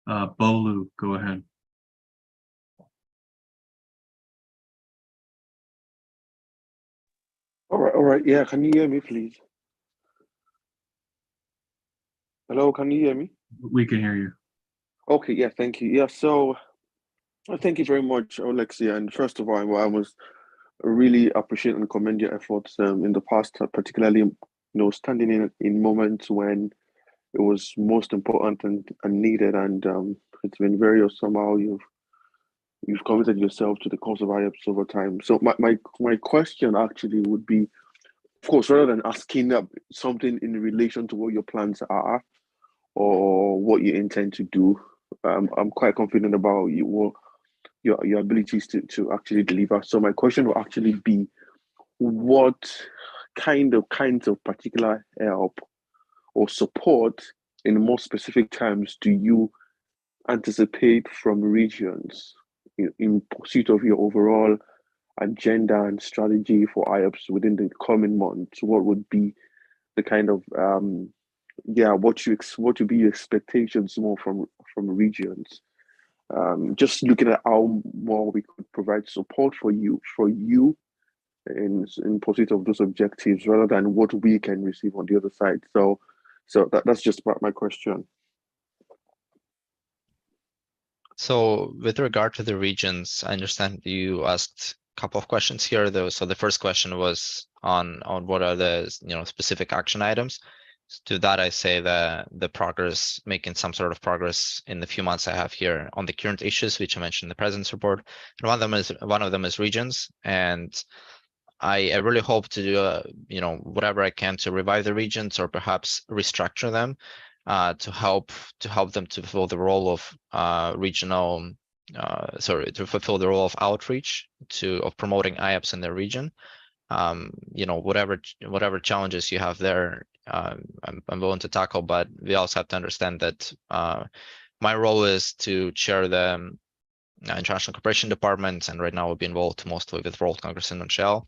Speaker 1: Bolu, go ahead.
Speaker 2: All right. Yeah, can you hear me, please? Hello, can you hear me?
Speaker 1: We can hear you.
Speaker 2: Okay, yeah, thank you. Yeah, so thank you very much, Alexia. And first of all, I was really appreciate and commend your efforts in the past, particularly standing in moments when it was most important and needed, and it's been very awesome how you've committed yourself to the cause of IAPSS over time. So my question actually would be, of course, rather than asking something in relation to what your plans are or what you intend to do, I'm quite confident about your abilities to actually deliver. So my question will actually be, what kinds of particular help or support in more specific terms do you anticipate from regions in pursuit of your overall agenda and strategy for IAPSS within the coming months? What would be the kind of what would be your expectations more from regions? Just looking at how more we could provide support for you in pursuit of those objectives, rather than what we can receive on the other side. So that's just my question.
Speaker 6: So with regard to the regions, I understand you asked a couple of questions here, though. So the first question was on what are the specific action items. To that, I say the progress, making some sort of progress in the few months I have here on the current issues, which I mentioned in the presence report. And one of them is regions, and I really hope to do whatever I can to revive the regions or perhaps restructure them to help them to fulfill the role of to fulfill the role of outreach of promoting IAPSS in their region. Whatever challenges you have there, I'm willing to tackle, but we also have to understand that my role is to chair the international cooperation department, and right now we'll be involved mostly with World Congress in Montreal.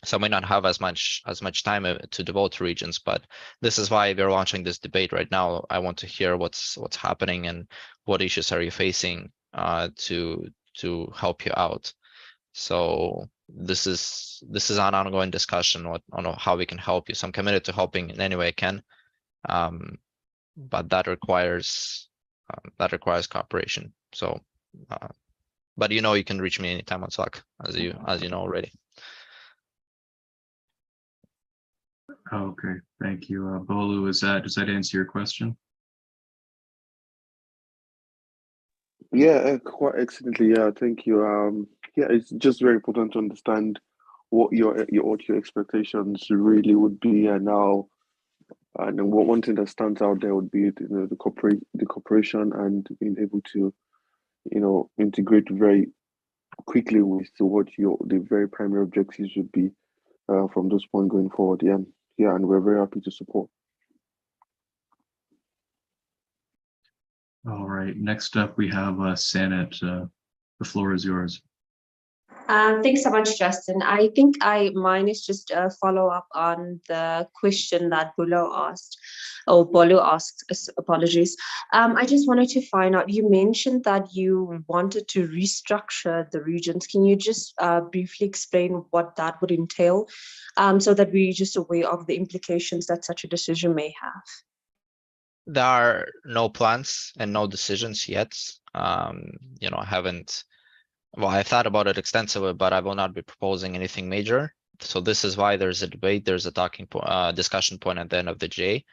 Speaker 6: So I may not have as much time to devote to regions, but this is why we're launching this debate right now. I want to hear what's happening and what issues are you facing to help you out. So this is an ongoing discussion on how we can help you. So I'm committed to helping in any way I can, but that requires cooperation. So, but you can reach me anytime on Slack, as you know already.
Speaker 1: Okay, thank you. Bolu, does that answer your question?
Speaker 2: Yeah, quite excellently. Yeah, thank you. Yeah, it's just very important to understand what your expectations really would be, and now, and one thing that stands out there would be the cooperation and being able to integrate very quickly with what the very primary objectives would be from this point going forward. Yeah, and we're very happy to support.
Speaker 1: All right, next up we have Sanat. The floor is yours.
Speaker 8: Thanks so much, Justin. I think mine is just a follow-up on the question that Bolu asked. Apologies. I just wanted to find out, you mentioned that you wanted to restructure the regions. Can you just briefly explain what that would entail, so that we're just aware of the implications that such a decision may have?
Speaker 6: There are no plans and no decisions yet. I thought about it extensively, but I will not be proposing anything major. So this is why there's a debate, there's a discussion point at the end of the J.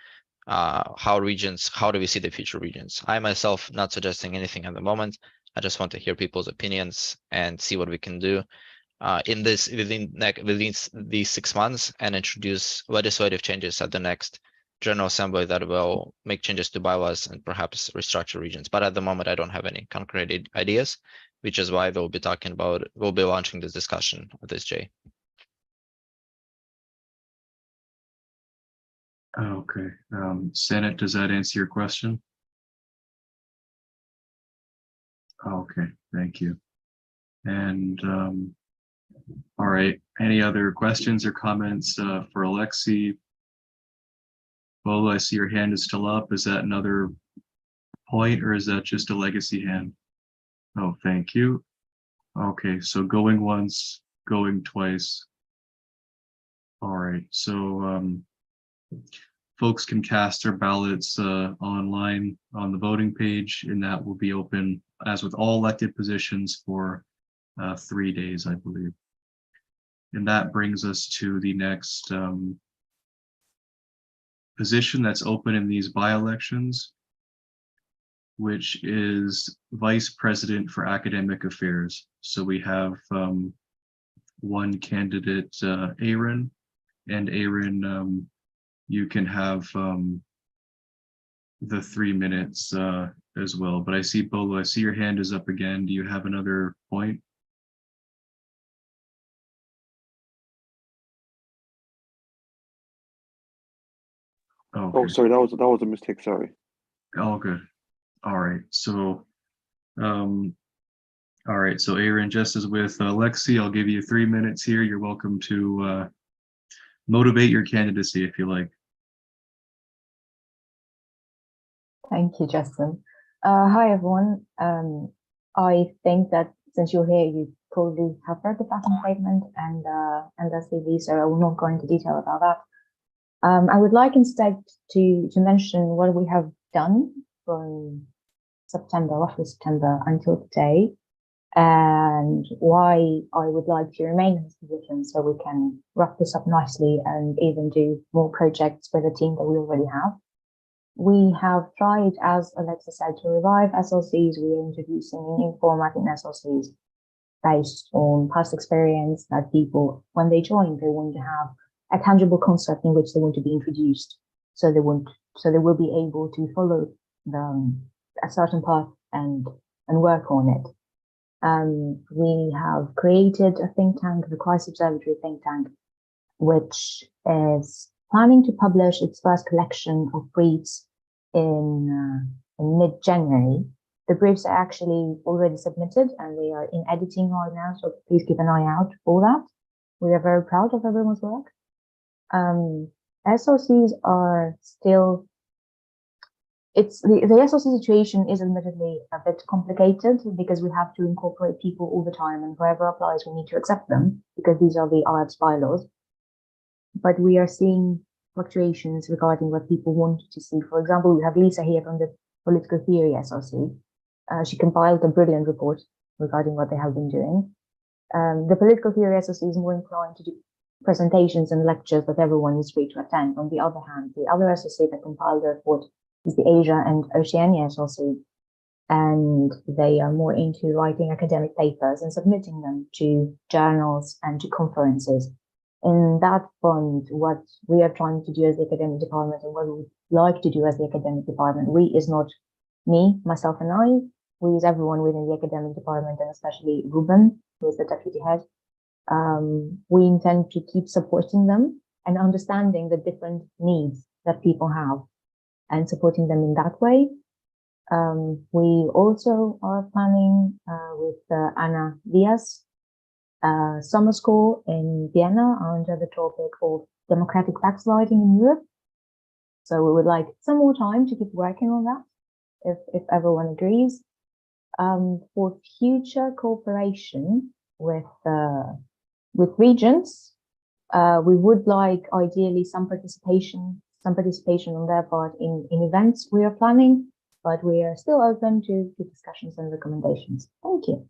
Speaker 6: How do we see the future regions? I myself not suggesting anything at the moment. I just want to hear people's opinions and see what we can do within these 6 months, and introduce legislative changes at the next General Assembly that will make changes to bylaws and perhaps restructure regions. But at the moment, I don't have any concrete ideas, which is why we'll be launching this discussion with this J.
Speaker 1: Okay, Sanat, does that answer your question? Okay, thank you. And all right, any other questions or comments for Alexi? Bolu, I see your hand is still up. Is that another point, or is that just a legacy hand? Oh, thank you. Okay, so going once, going twice. All right, so folks can cast their ballots online on the voting page, and that will be open, as with all elected positions, for 3 days, I believe. And that brings us to the next position that's open in these by-elections, which is Vice President for Academic Affairs. So we have one candidate, Aaron, and Aaron, you can have the 3 minutes as well. But I see, Bolo, I see your hand is up again. Do you have another point?
Speaker 2: Oh,
Speaker 1: Okay.
Speaker 2: sorry, that was a mistake. Sorry.
Speaker 1: All good. All right. So, all right. So, Aaron, just as with Lexi, I'll give you 3 minutes here. You're welcome to motivate your candidacy if you like.
Speaker 5: Thank you, Justin. Hi, everyone. I think that since you're here, you probably have read the patent statement and the CV, so I will not go into detail about that. I would like instead to mention what we have done from September, roughly September until today, and why I would like to remain in this position so we can wrap this up nicely and even do more projects with the team that we already have. We have tried, as Alexa said, to revive SLCs. We are introducing a new format in SLCs based on past experience that people, when they join, they want to have a tangible concept in which they want to be introduced. So they will be able to follow a certain path and work on it. We have created a think tank, the Crisis Observatory think tank, which is planning to publish its first collection of briefs in mid-January. The briefs are actually already submitted and we are in editing right now, so please keep an eye out for that. We are very proud of everyone's work. SLCs are still, the SLC situation is admittedly a bit complicated because we have to incorporate people all the time, and whoever applies, we need to accept them because these are the IAPSS bylaws. But we are seeing fluctuations regarding what people want to see. For example, we have Lisa here from the Political Theory SLC. She compiled a brilliant report regarding what they have been doing. The Political Theory SLC is more inclined to do presentations and lectures that everyone is free to attend. On the other hand, the other SLC that compiled the report is the Asia and Oceania SLC, and they are more into writing academic papers and submitting them to journals and to conferences. In that front, what we are trying to do as the academic department and what we would like to do as the academic department, we is not me, myself and I, we is everyone within the academic department and especially Ruben, who is the deputy head. We intend to keep supporting them and understanding the different needs that people have and supporting them in that way. We also are planning with Ana Diaz summer school in Vienna under the topic of democratic backsliding in Europe. So we would like some more time to keep working on that, if everyone agrees. For future cooperation with regions, we would like ideally some participation on their part in events we are planning, but we are still open to discussions and recommendations. Thank you.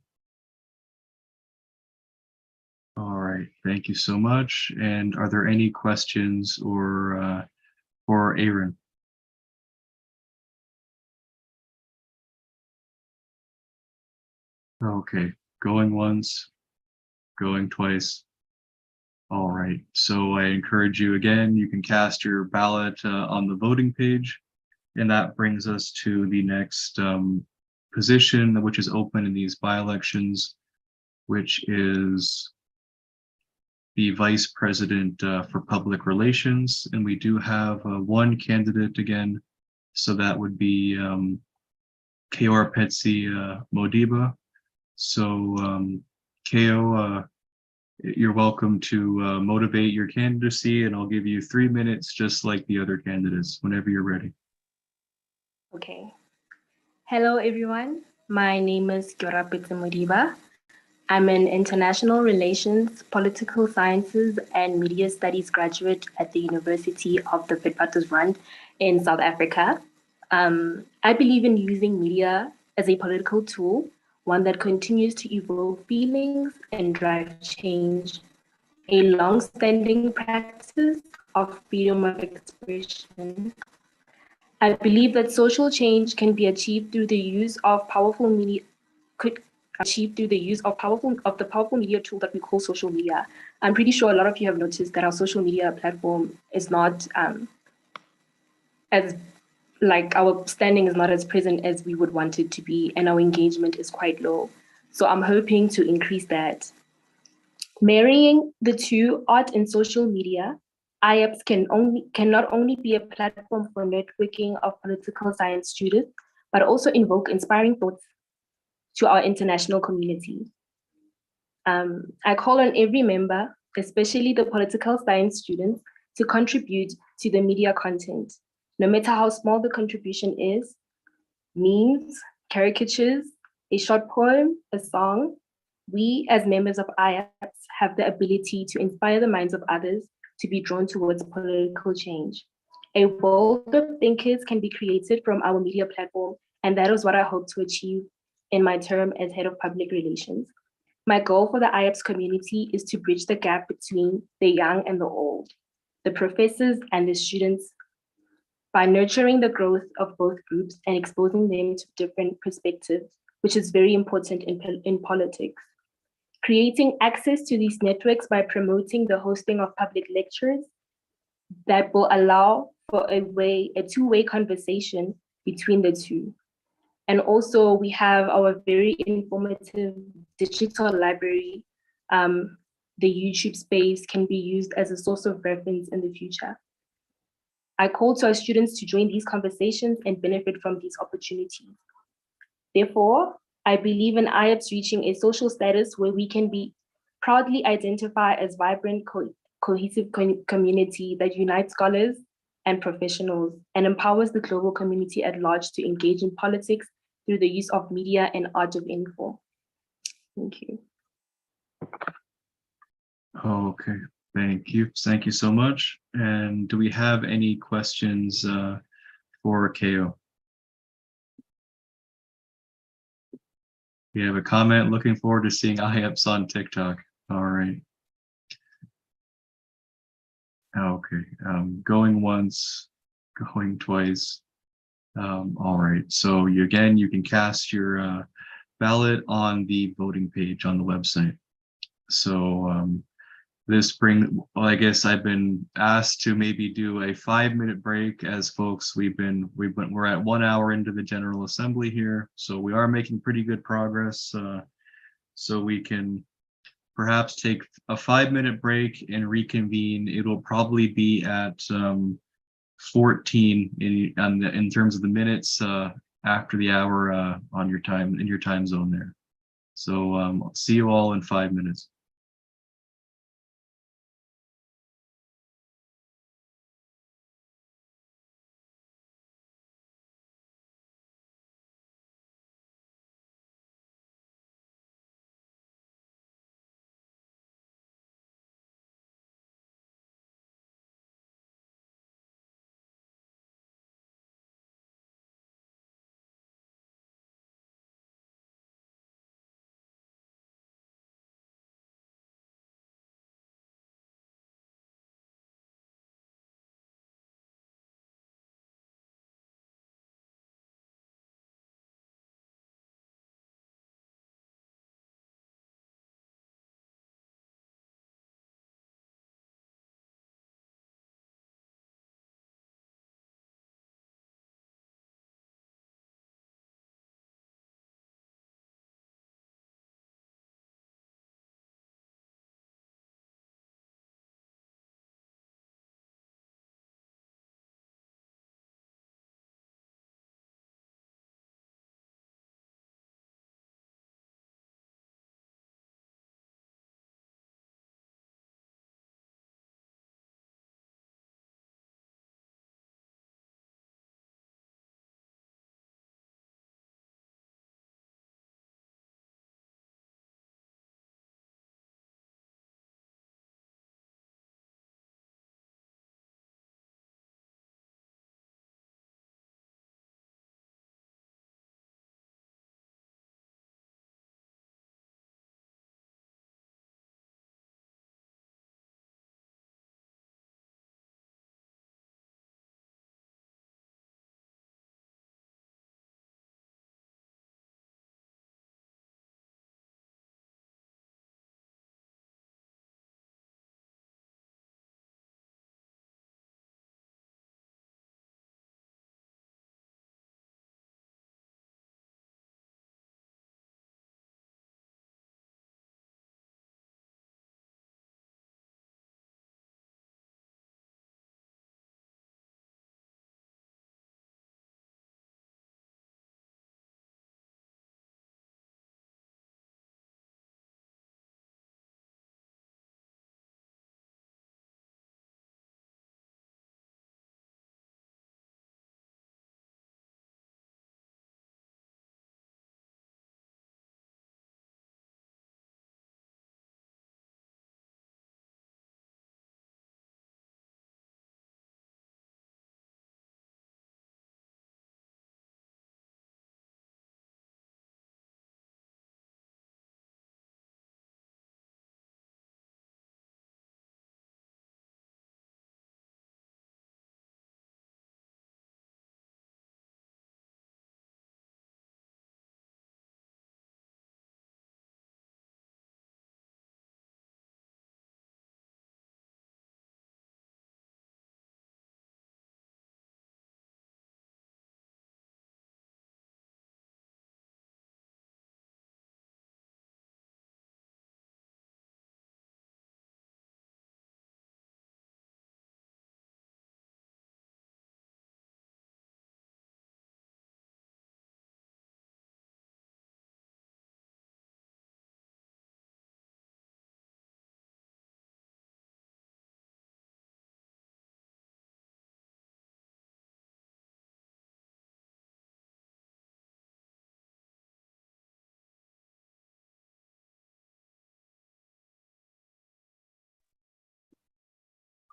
Speaker 1: All right, thank you so much. And are there any questions or for Aaron? Okay, going once, going twice. All right, so I encourage you again, you can cast your ballot on the voting page, and that brings us to the next position, which is open in these by-elections, which is the Vice President for Public Relations. And we do have one candidate again, so that would be Keor Petsi Modiba. So Keo, you're welcome to motivate your candidacy, and I'll give you 3 minutes just like the other candidates whenever you're ready.
Speaker 9: Okay. Hello, everyone. My name is Keor Petsi Modiba. I'm an international relations, political sciences, and media studies graduate at the University of the Witwatersrand in South Africa. I believe in using media as a political tool, one that continues to evoke feelings and drive change a long-standing practice of freedom of expression. I believe that social change can be achieved through the use of powerful media, of the powerful media tool that we call social media. I'm pretty sure a lot of you have noticed that our social media platform is not as like our standing is not as present as we would want it to be, and our engagement is quite low. So I'm hoping to increase that. Marrying the two, art and social media, IAPSS can not only be a platform for networking of political science students, but also invoke inspiring thoughts to our international community. I call on every member, especially the political science students, to contribute to the media content, no matter how small the contribution is: memes, caricatures, a short poem, a song. We, as members of IAPSS, have the ability to inspire the minds of others to be drawn towards political change. A world of thinkers can be created from our media platform, and that is what I hope to achieve in my term as head of public relations. My goal for the IAPSS community is to bridge the gap between the young and the old, the professors and the students, by nurturing the growth of both groups and exposing them to different perspectives, which is very important in politics. Creating access to these networks by promoting the hosting of public lectures that will allow for a two-way conversation between the two. And also we have our very informative digital library. The YouTube space can be used as a source of reference in the future. I call to our students to join these conversations and benefit from these opportunities. Therefore, I believe in IAPSS reaching a social status where we can be proudly identified as vibrant, cohesive community that unites scholars and professionals and empowers the global community at large to engage in politics through the use of media and art of info. Thank you.
Speaker 1: Okay, thank you. Thank you so much. And do we have any questions for KO? We have a comment. Looking forward to seeing IAPSS on TikTok. All right. Okay. Going once, going twice. All right. So you can cast your ballot on the voting page on the website. So I guess I've been asked to maybe do a 5-minute break, as folks, we're at 1 hour into the General Assembly here, so we are making pretty good progress. So we can perhaps take a 5-minute break and reconvene. It'll probably be at 14 in terms of the minutes after the hour on your time in your time zone there. So see you all in 5 minutes.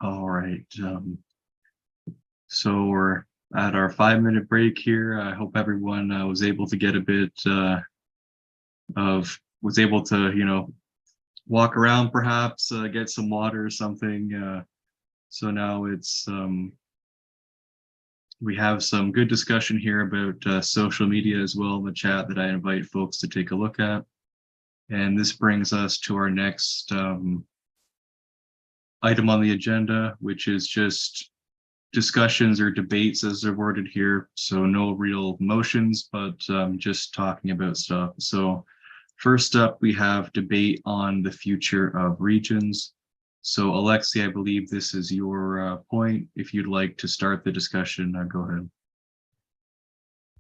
Speaker 1: All right. So we're at our 5-minute break here. I hope everyone was able to get a bit was able to, walk around, perhaps get some water or something. So now it's we have some good discussion here about social media as well in the chat that I invite folks to take a look at. And this brings us to our next item on the agenda, which is just discussions or debates as they're worded here. So no real motions, but just talking about stuff. So first up, we have debate on the future of regions. So Alexi, I believe this is your point. If you'd like to start the discussion, go ahead.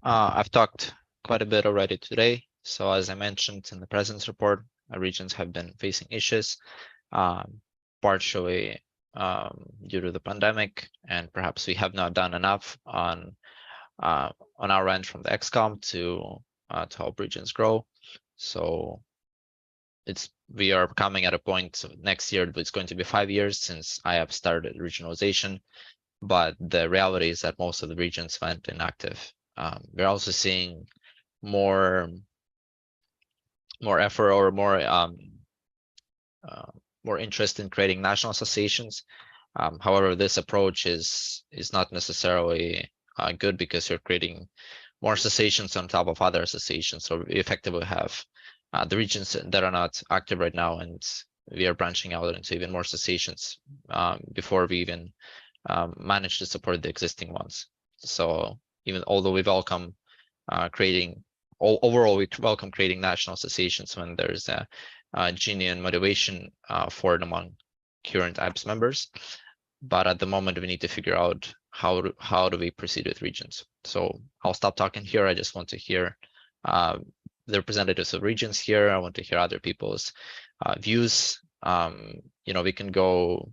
Speaker 6: I've talked quite a bit already today. So as I mentioned in the presence report, our regions have been facing issues, partially due to the pandemic, and perhaps we have not done enough on our end from the XCOM to help regions grow. So we are coming at a point next year, it's going to be 5 years since IAPSS started regionalization, but the reality is that most of the regions went inactive. We're also seeing more effort or more interest in creating national associations. However, this approach is not necessarily good because you're creating more associations on top of other associations. So we effectively have the regions that are not active right now, and we are branching out into even more associations before we even manage to support the existing ones. So even although we welcome overall we welcome creating national associations when there's a genuine motivation for it among current IAPSS members, but at the moment we need to figure out how do we proceed with regions. So I'll stop talking here. I just want to hear the representatives of regions here. I want to hear other people's views. We can go,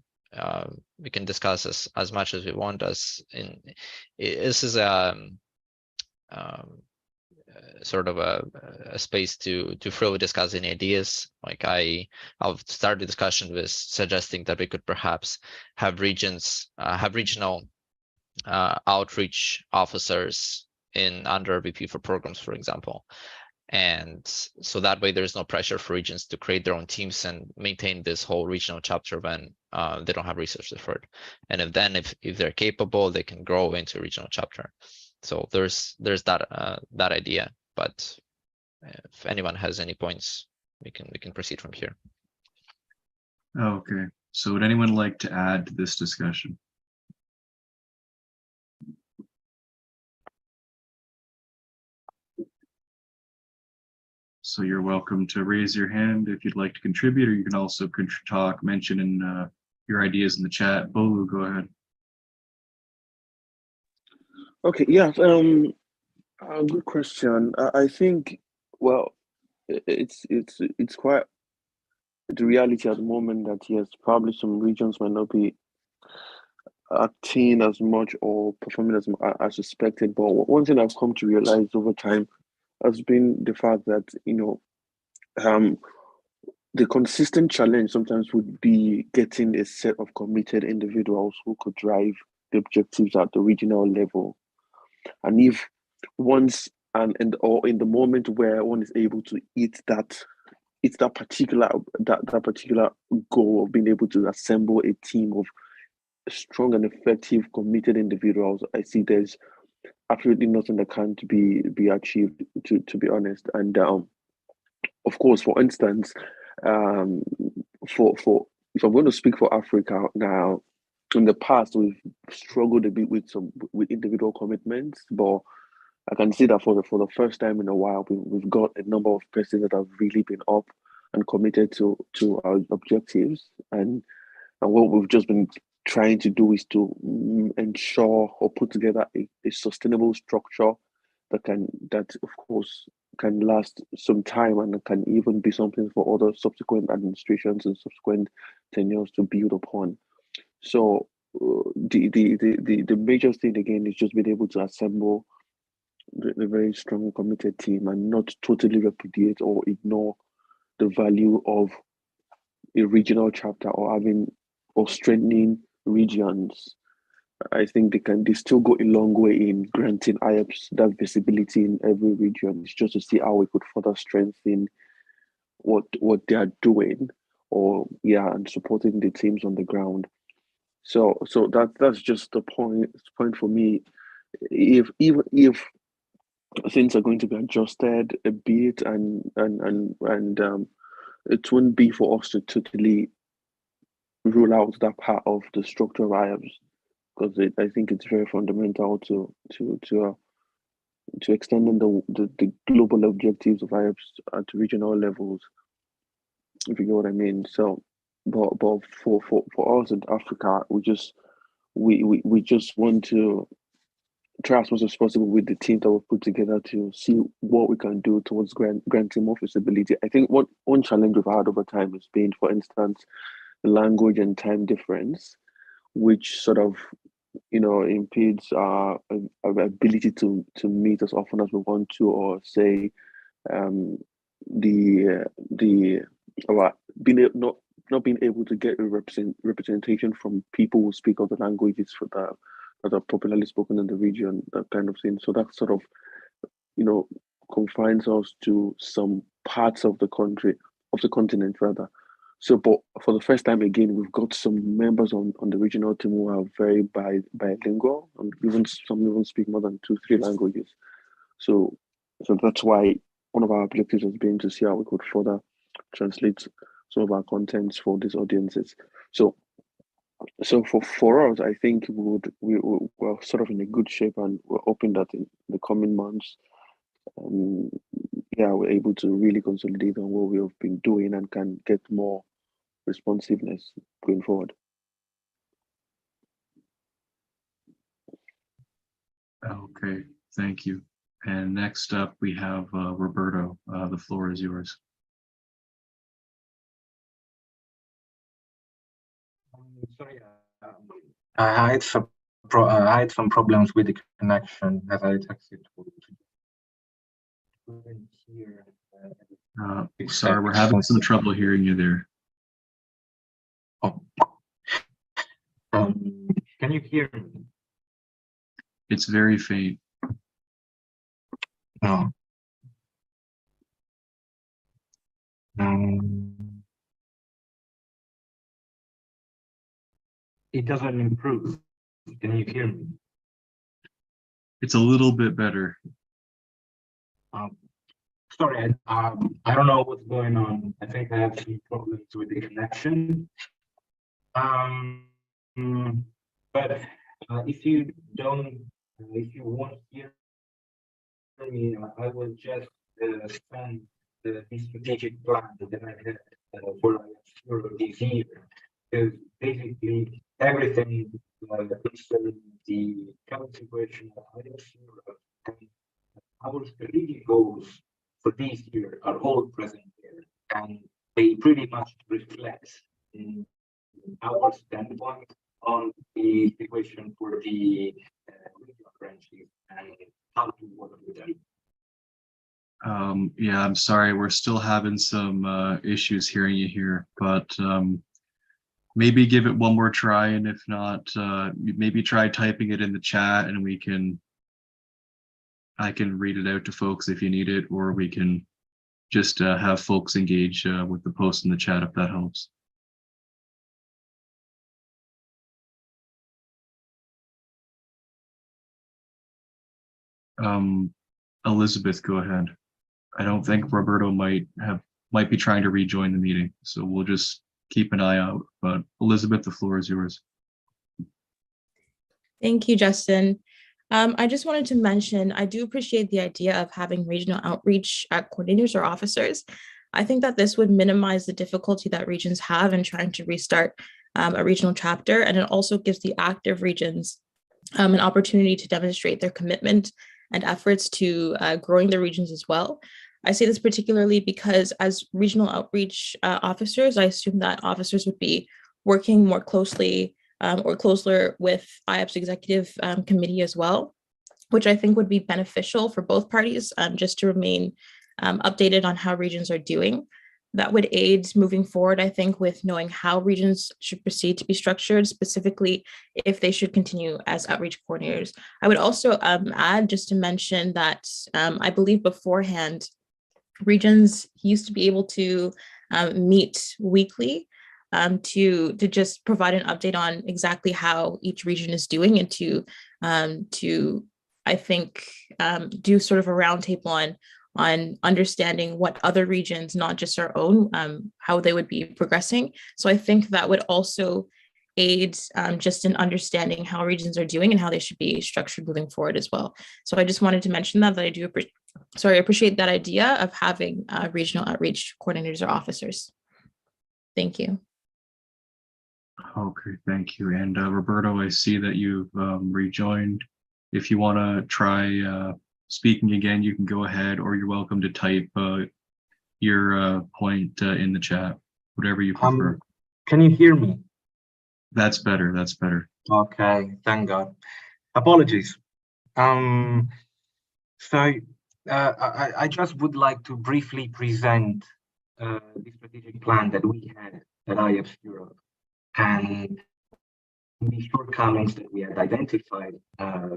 Speaker 6: we can discuss as much as we want. This is sort of a space to freely discuss any ideas. Like I'll start the discussion with suggesting that we could perhaps have regions, have regional outreach officers under VP for programs, for example. And so that way there's no pressure for regions to create their own teams and maintain this whole regional chapter when they don't have resources for it. And if they're capable, they can grow into a regional chapter. So there's that idea. But if anyone has any points, we can proceed from here.
Speaker 1: Okay. So would anyone like to add to this discussion? So you're welcome to raise your hand if you'd like to contribute, or you can also mention in your ideas in the chat. Bolu, go ahead.
Speaker 2: Okay, yeah, good question. I think, well, it's quite the reality at the moment that yes, probably some regions might not be acting as much or performing as expected. But one thing I've come to realize over time has been the fact that the consistent challenge sometimes would be getting a set of committed individuals who could drive the objectives at the regional level. And if once or in the moment where one is able to hit that particular goal of being able to assemble a team of strong and effective committed individuals, I see there's absolutely nothing that can't be achieved, to be honest. And of course, for instance, for if I'm going to speak for Africa now, in the past we've struggled a bit with individual commitments, but I can see that for the first time in a while, we've got a number of persons that have really been up and committed to our objectives, and what we've just been trying to do is to ensure or put together a sustainable structure that of course can last some time and can even be something for other subsequent administrations and subsequent tenures to build upon. So the major thing again is just being able to assemble the very strong committed team and not totally repudiate or ignore the value of a regional chapter or strengthening regions, I think they still go a long way in granting IAPSS that visibility in every region. It's just to see how we could further strengthen what they are doing, or and supporting the teams on the ground. So that's just the point for me. If things are going to be adjusted a bit, and it wouldn't be for us to totally rule out that part of the structure of IAPSS, because I think it's very fundamental to extending the global objectives of IAPSS at regional levels, if you know what I mean. So, but for us in Africa, we just want to try as much as possible with the team that we've put together to see what we can do towards granting more visibility. I think one challenge we've had over time has been, for instance, the language and time difference, which sort of impedes our ability to meet as often as we want to, or say not being able to get a representation from people who speak other languages that are popularly spoken in the region, that kind of thing. So that sort of confines us to some parts of the continent rather. So, but for the first time again, we've got some members on the regional team who are very bilingual, and some even speak more than 2-3 languages. So that's why one of our objectives has been to see how we could further translate some of our contents for these audiences. So for us, I think we're sort of in a good shape, and we're hoping that in the coming months, we're able to really consolidate on what we have been doing and can get more responsiveness going forward.
Speaker 1: Okay, thank you. And next up, we have Roberto. The floor is yours.
Speaker 4: Sorry, I had some problems with the connection as I texted here.
Speaker 1: Sorry, we're having some trouble hearing you there.
Speaker 4: Oh. Can you hear me?
Speaker 1: It's very faint.
Speaker 4: No. It doesn't improve. Can you hear me?
Speaker 1: It's a little bit better.
Speaker 4: Sorry, I don't know what's going on. I think I have some problems with the connection. But if you won't hear me, I will just send the strategic plan that I had for this year. Because basically everything concerning the current situation of IAPSS Europe and our strategic goals for this year are all present there, and they pretty much reflect our standpoint on the situation for the regional branches and how to work with them.
Speaker 1: Yeah, I'm sorry, we're still having some issues hearing you here, but maybe give it one more try, and if not, maybe try typing it in the chat, and I can read it out to folks if you need it, or we can just have folks engage with the post in the chat if that helps. Elizabeth, go ahead. I don't think Roberto might be trying to rejoin the meeting, so we'll just keep an eye out. But Elizabeth, the floor is yours.
Speaker 10: Thank you, Justin. I just wanted to mention, I do appreciate the idea of having regional outreach coordinators or officers. I think that this would minimize the difficulty that regions have in trying to restart a regional chapter, and it also gives the active regions an opportunity to demonstrate their commitment and efforts to growing their regions as well. I say this particularly because as regional outreach officers, I assume that officers would be working more closely or closer with IAPSS executive committee as well, which I think would be beneficial for both parties just to remain updated on how regions are doing. that would aid moving forward, I think, with knowing how regions should proceed to be structured, specifically if they should continue as outreach coordinators. I would also add, just to mention that I believe beforehand, regions used to be able to meet weekly to just provide an update on exactly how each region is doing, and to I think do sort of a roundtable on understanding what other regions, not just our own, how they would be progressing. So I think that would also aid just in understanding how regions are doing and how they should be structured moving forward as well. So I just wanted to mention that I do appreciate that idea of having regional outreach coordinators or officers. Thank you.
Speaker 1: Okay, thank you. And Roberto, I see that you've rejoined. If you want to try speaking again, you can go ahead, or you're welcome to type your point in the chat, whatever you prefer.
Speaker 4: Can you hear me?
Speaker 1: That's better. That's better.
Speaker 4: Okay, thank God. Apologies. So I just would like to briefly present the strategic plan that we had at IAPSS Europe and the shortcomings that we had identified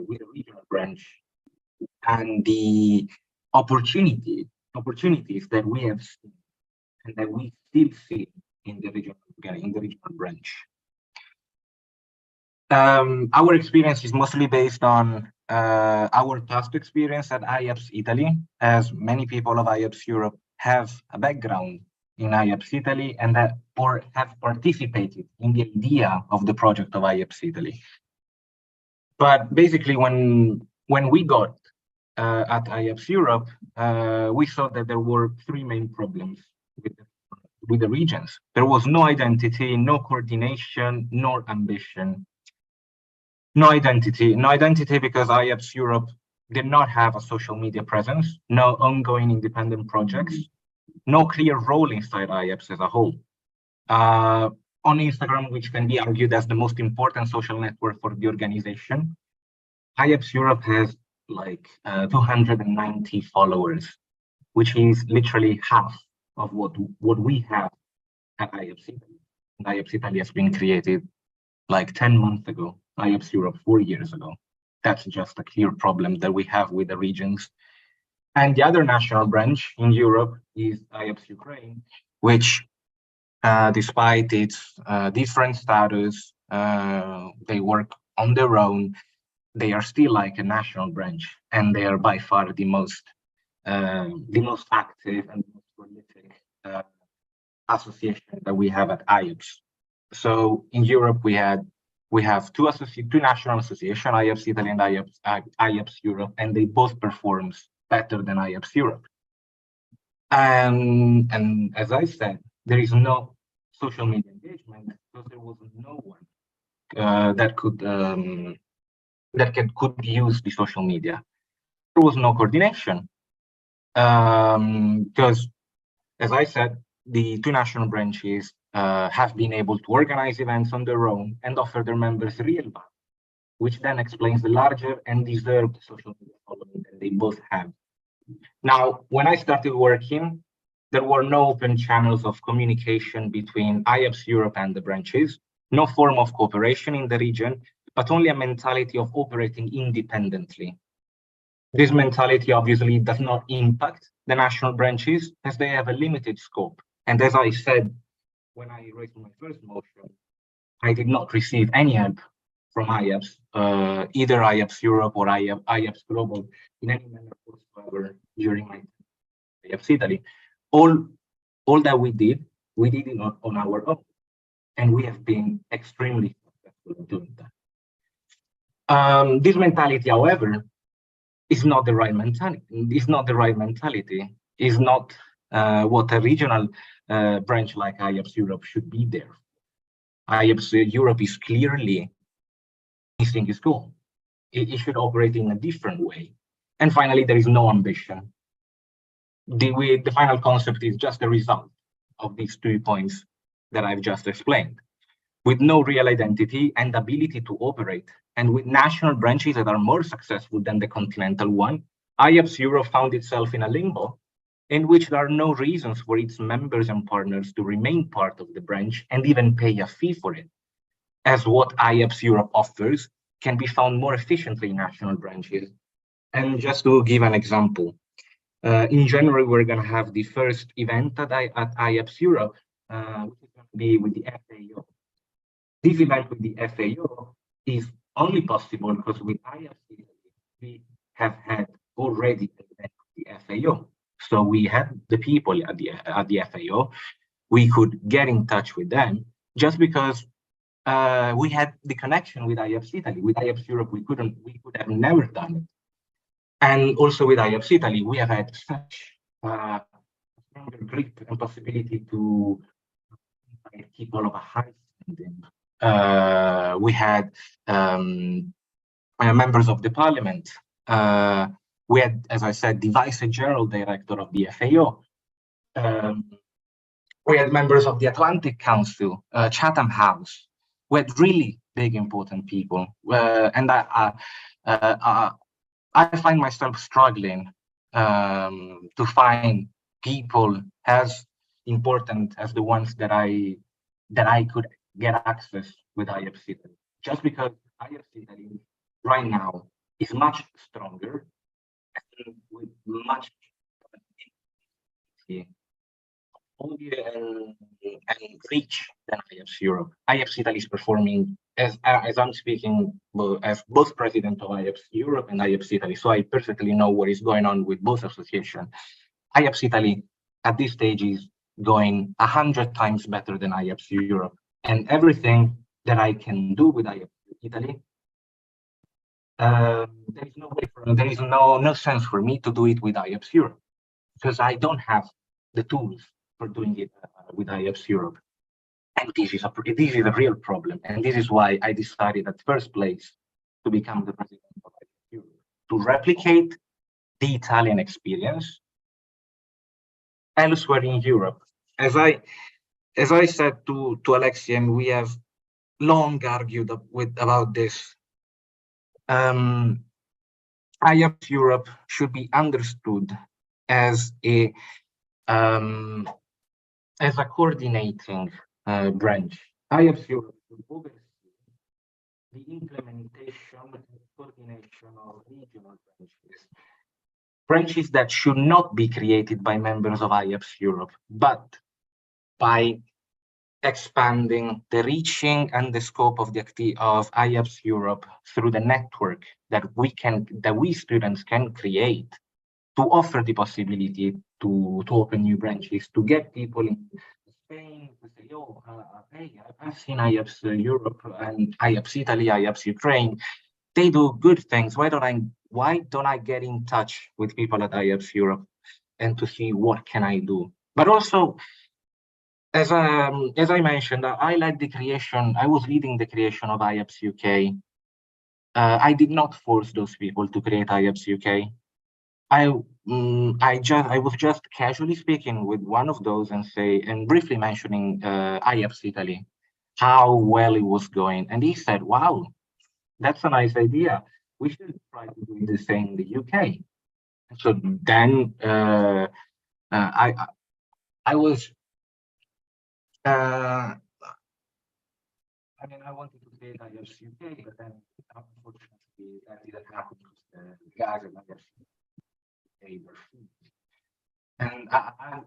Speaker 4: with the regional branch, and the opportunities that we have seen and that we still see in the regional branch. Our experience is mostly based on our past experience at IAPSS Italy, as many people of IAPSS Europe have a background in IAPSS Italy and or have participated in the idea of the project of IAPSS Italy. But basically, when we got at IAPSS Europe, we saw that there were three main problems with the regions. There was no identity, no coordination, nor ambition. No identity because IAPSS Europe did not have a social media presence, no ongoing independent projects, no clear role inside IAPSS as a whole. On Instagram, which can be argued as the most important social network for the organization, IAPSS Europe has like 290 followers, which is literally half of what we have at IAPSS Italy. And IAPSS Italy has been created like 10 months ago, IAPSS Europe 4 years ago. That's just a clear problem that we have with the regions. And the other national branch in Europe is IAPSS Ukraine, which despite its different status, they work on their own. They are still like a national branch, and they are by far the most active and most prolific association that we have at IAPSS. So in Europe, we have two national associations, IAPSS Italy and IAPSS Europe, and they both perform better than IAPSS Europe. And as I said, there is no social media engagement because there was no one that could use the social media. There was no coordination because, as I said, the two national branches have been able to organize events on their own and offer their members real value, which then explains the larger and deserved social media following that they both have. Now, when I started working, there were no open channels of communication between IAPSS Europe and the branches, no form of cooperation in the region, but only a mentality of operating independently. This mentality obviously does not impact the national branches as they have a limited scope. And as I said, when I raised my first motion, I did not receive any help from IAPSS, either IAPSS Europe or IAPSS Global in any manner whatsoever during my IAPSS Italy. All that we did it on our own, and we have been extremely successful in doing that. This mentality, however, is not the right mentality. It's not the right mentality. It's not what a regional branch like IAPSS Europe should be there. IAPSS Europe is clearly missing its goal. It should operate in a different way. And finally, there is no ambition. The final concept is just a result of these 2 points that I've just explained. With no real identity and ability to operate, and with national branches that are more successful than the continental one, IAPSS Europe found itself in a limbo in which there are no reasons for its members and partners to remain part of the branch and even pay a fee for it, as what IAPSS Europe offers can be found more efficiently in national branches. And just to give an example, in January, we're going to have the first event at IAPSS Europe, which is going to be with the FAO. This event with the FAO is only possible because with IAPSS, we have had already an event with the FAO. So we had the people at the FAO. We could get in touch with them just because we had the connection with IAPSS Italy. With IAPSS Europe, we could have never done it. And also with IAPSS Italy, we have had such stronger grip and possibility to keep all of a high standing. We had members of the parliament. We had, as I said, the vice general director of the FAO. We had members of the Atlantic Council, Chatham House. We had really big, important people. And I find myself struggling to find people as important as the ones that I could get access with IAPSS Italy. Just because IAPSS Italy right now is much stronger and with much and reach than IAPSS Europe. IAPSS Italy is performing as I'm speaking as both president of IAPSS Europe and IAPSS Italy, so I perfectly know what is going on with both associations. IAPSS Italy at this stage is going 100 times better than IAPSS Europe, and everything that I can do with IAPSS Italy, there is no sense for me to do it with IAPSS Europe because I don't have the tools for doing it with IAPSS Europe. And this is a real problem. And this is why I decided at first place to become the president of IAPSS Europe, to replicate the Italian experience elsewhere in Europe. As I said to Alexia, and we have long argued about this, IAPSS Europe should be understood as a coordinating branch. IAPSS Europe should oversee the implementation and coordination of regional branches that should not be created by members of IAPSS Europe, but by expanding the reaching and the scope of IAPSS Europe through the network that we students can create to offer the possibility to open new branches, to get people in Spain to say, oh, hey, I've seen IAPSS Europe and IAPSS Italy, IAPSS Ukraine. They do good things. Why don't I get in touch with people at IAPSS Europe and to see what can I do? But also, as I mentioned, I led the creation. I was leading the creation of IAPSS UK. I did not force those people to create IAPSS UK. I was just casually speaking with one of those and briefly mentioning IAPSS Italy, how well it was going, and he said, "Wow, that's a nice idea. We should try to do the same in the UK." So then I was. I wanted to create IAPSS UK, but then unfortunately that didn't happen because the guys at IAPSS UK were fees. And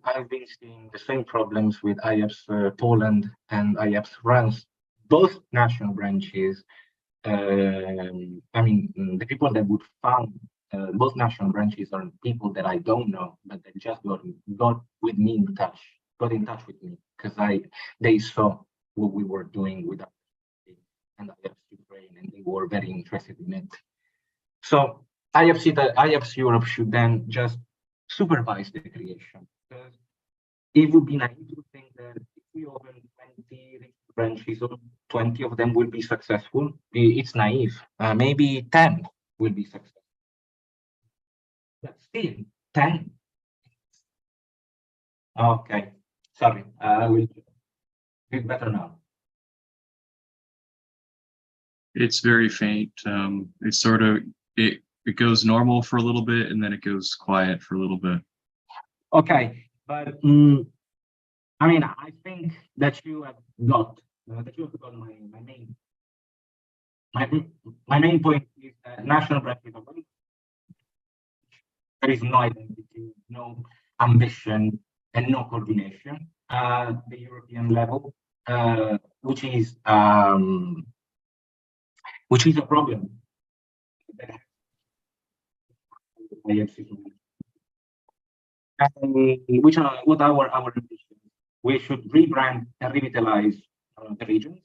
Speaker 4: I've been seeing the same problems with IAPSS Poland and IAPSS France, both national branches. The people that would found both national branches are people that I don't know, but they just got with me in touch, got in touch with me because they saw what we were doing with and IAPSS Ukraine, and they were very interested in it. So IAPSS Europe should then just supervise the creation, because it would be naive to think that if we open 20 branches, 20 of them will be successful. It's naive. Maybe 10 will be successful. But still, 10. Okay, sorry. I will do it better now.
Speaker 1: It's very faint. It's sort of it goes normal for a little bit and then it goes quiet for a little bit.
Speaker 4: Okay, but I mean, I think that you have got my main point is that national branches are very. There is no identity, no ambition, and no coordination at the European level, which is a problem. And which are what our ambitions? We should rebrand and revitalize the regions.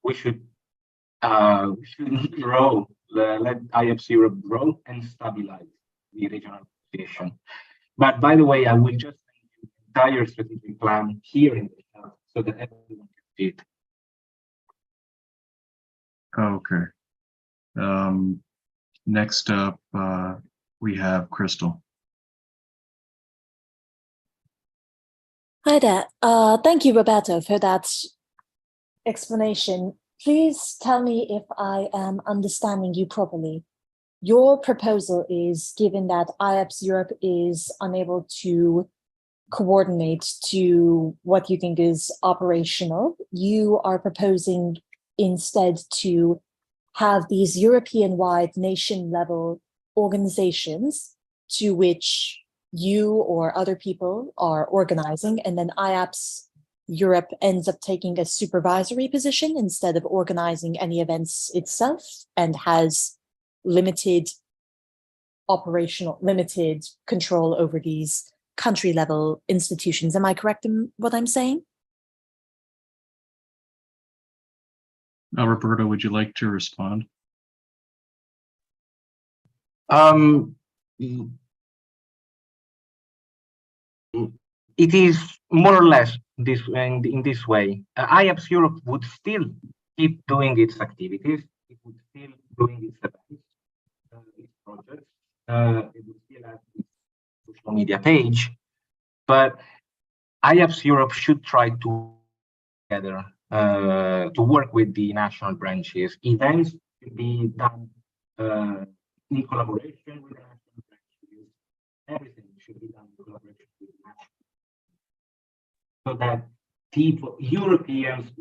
Speaker 4: We should grow, let IAPSS Europe grow and stabilize the regional position. But by the way, I will just send you the entire strategic plan here in the chat so that everyone can see it.
Speaker 1: Okay. Next up, we have Crystal.
Speaker 7: Hi there. Thank you, Roberto, for that explanation. Please tell me if I am understanding you properly. Your proposal is, given that IAPSS Europe is unable to coordinate to what you think is operational, you are proposing instead to have these European-wide nation-level organizations to which you or other people are organizing, and then IAPSS Europe ends up taking a supervisory position instead of organizing any events itself, and has limited control over these country level institutions. Am I correct in what I'm saying?
Speaker 1: Roberto, would you like to respond?
Speaker 4: It is more or less this in this way. IAPSS Europe would still keep doing its activities. It would still doing its events, its projects. It would still have its social media page, but IAPSS Europe should try to together to work with the national branches. Events should be done in collaboration with the national branches. Everything should be done in collaboration with the national, so that people, Europeans,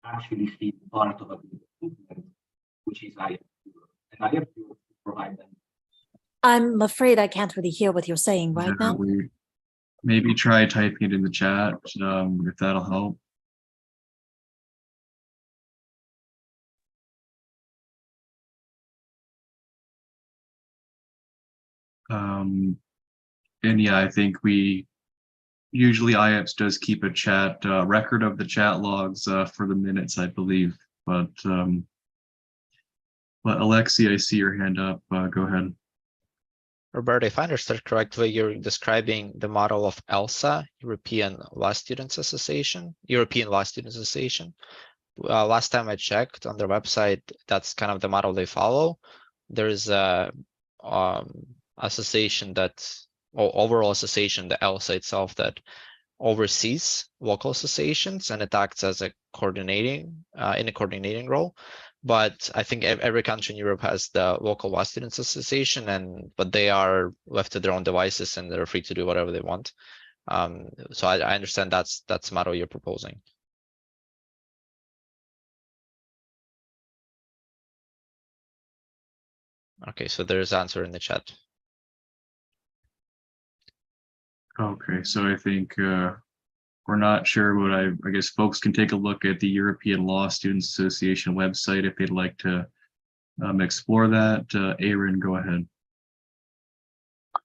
Speaker 4: actually see part of a movement, which is IAPSS Europe, and IAPSS Europe provide them.
Speaker 7: I'm afraid I can't really hear what you're saying right now.
Speaker 1: We maybe try typing it in the chat, if that'll help. And yeah, I think usually IAPSS does keep a chat record of the chat logs for the minutes, I believe. But Alexi, I see your hand up. Go ahead.
Speaker 6: Roberto, if I understood correctly, you're describing the model of ELSA, European Law Students Association. Last time I checked on their website, that's kind of the model they follow. There's a association overall association, the ELSA itself, that oversees local associations, and it acts as a coordinating role. But I think every country in Europe has the local law students association, but they are left to their own devices and they're free to do whatever they want. So I understand that's the model you're proposing. Okay, so there's answer in the chat.
Speaker 1: Okay, so I think we're not sure, but I guess folks can take a look at the European Law Students Association website if they'd like to explore that. Aaron, go ahead.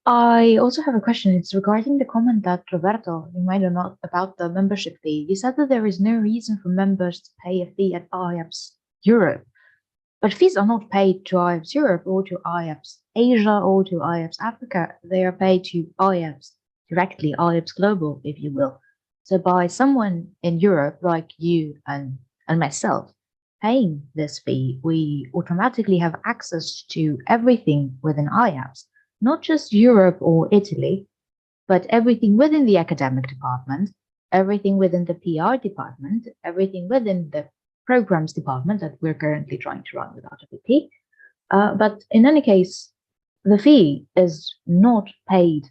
Speaker 5: I also have a question. It's regarding the comment that Roberto, you made about the membership fee. You said that there is no reason for members to pay a fee at IAPSS Europe, but fees are not paid to IAPSS Europe or to IAPSS Asia or to IAPSS Africa. They are paid to IAPSS directly, IAPSS Global, if you will. So by someone in Europe like you and myself paying this fee, we automatically have access to everything within IAPSS, not just Europe or Italy, but everything within the academic department, everything within the PR department, everything within the programs department that we're currently trying to run without a VP. But in any case, the fee is not paid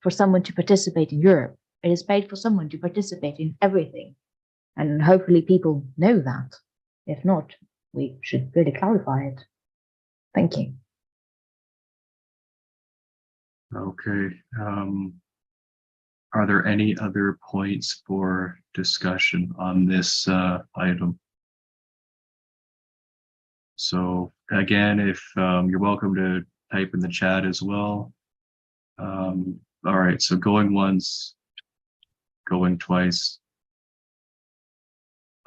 Speaker 5: for someone to participate in Europe. It is paid for someone to participate in everything. And hopefully people know that. If not, we should really clarify it. Thank you.
Speaker 1: Okay. Are there any other points for discussion on this item? So again, if you're welcome to type in the chat as well. All right, so going once, going twice.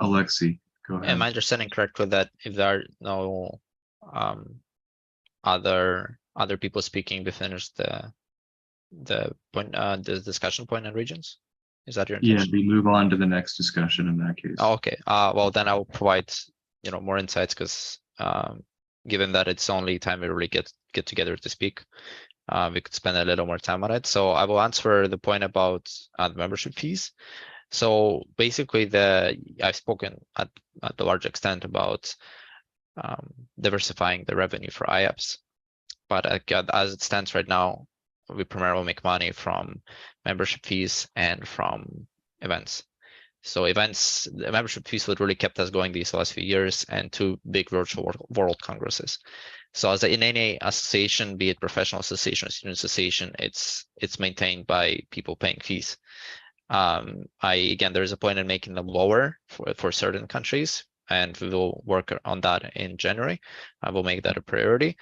Speaker 1: Alexi, go ahead.
Speaker 6: Am I understanding correct with that if there are no other people speaking, we finish the point, the discussion point in regions? Is that your intention?
Speaker 1: Yeah, we move on to the next discussion in that case.
Speaker 6: Oh, okay. Well, then I will provide more insights because given that it's only time we really get together to speak, we could spend a little more time on it. So I will answer the point about the membership fees. So basically, I've spoken at the large extent about diversifying the revenue for IAPSS, but as it stands right now, we primarily make money from membership fees and from events. So events, the membership fees would really kept us going these last few years, and 2 big virtual world congresses. So as in any association, be it professional association or student association, it's maintained by people paying fees. Again, there is a point in making them lower for certain countries, and we will work on that in January. I will make that a priority,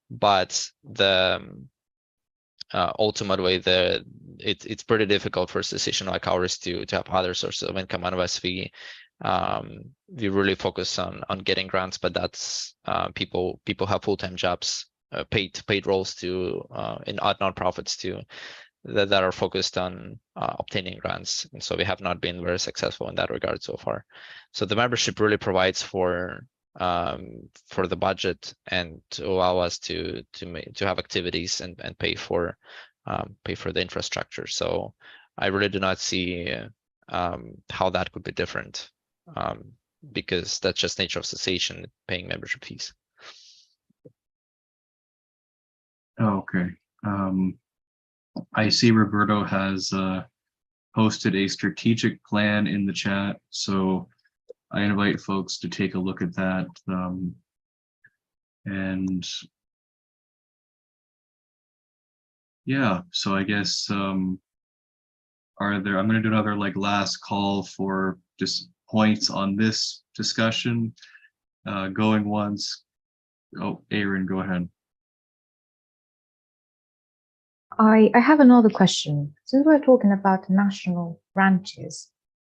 Speaker 6: but the ultimately it's pretty difficult for a association like ours to have other sources of income unless we really focus on getting grants, but that's people have full-time jobs, paid roles to in odd nonprofits too, that are focused on obtaining grants, and so we have not been very successful in that regard so far. So the membership really provides for the budget and to allow us to have activities and pay for the infrastructure. So I really do not see how that could be different, because that's just nature of association paying membership fees.
Speaker 1: Okay. I see Roberto has posted a strategic plan in the chat, so I invite folks to take a look at that. And yeah, so I guess I'm going to do another last call for just points on this discussion. Going once. Oh, Aaron, go ahead.
Speaker 5: I have another question. Since we're talking about national branches,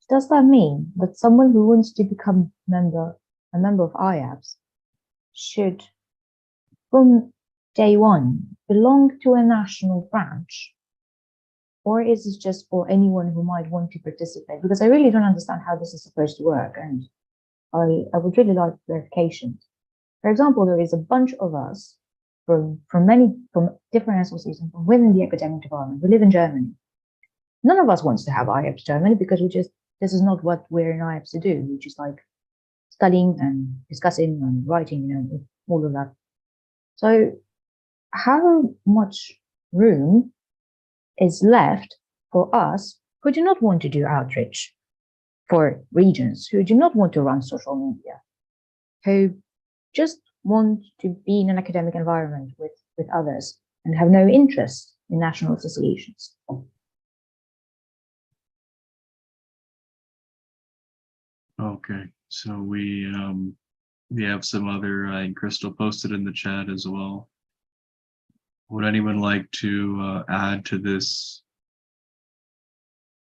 Speaker 5: does that mean that someone who wants to become a member of IAPSS should, from day one, belong to a national branch? Or is this just for anyone who might want to participate? Because I really don't understand how this is supposed to work, and I would really like clarification. For example, there is a bunch of us from different associations from within the academic department. We live in Germany. None of us wants to have IAPSS Germany because this is not what we're in IAPSS to do. We just like studying and discussing and writing, all of that. So how much room is left for us who do not want to do outreach for regions, who do not want to run social media, who just want to be in an academic environment with others and have no interest in national associations?
Speaker 1: Okay, so we have some other, and Crystal posted in the chat as well. Would anyone like to add to this,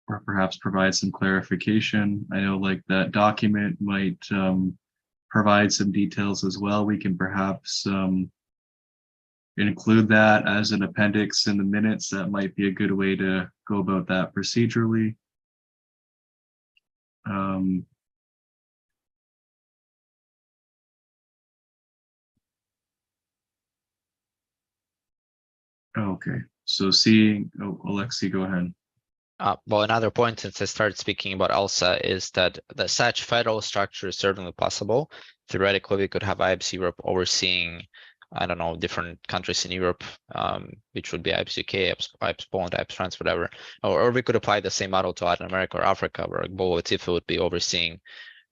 Speaker 1: or perhaps provide some clarification? I know that document might provide some details as well. We can perhaps include that as an appendix in the minutes. That might be a good way to go about that procedurally. Okay, so Alexi, go ahead.
Speaker 6: Well, another point since I started speaking about ELSA is that such federal structure is certainly possible. Theoretically, we could have IAPSS Europe overseeing I don't know, different countries in Europe, which would be IAPSS UK, IAPSS Poland, IAPSS France, whatever. Or we could apply the same model to Latin America or Africa, where Bobo Tifa would be overseeing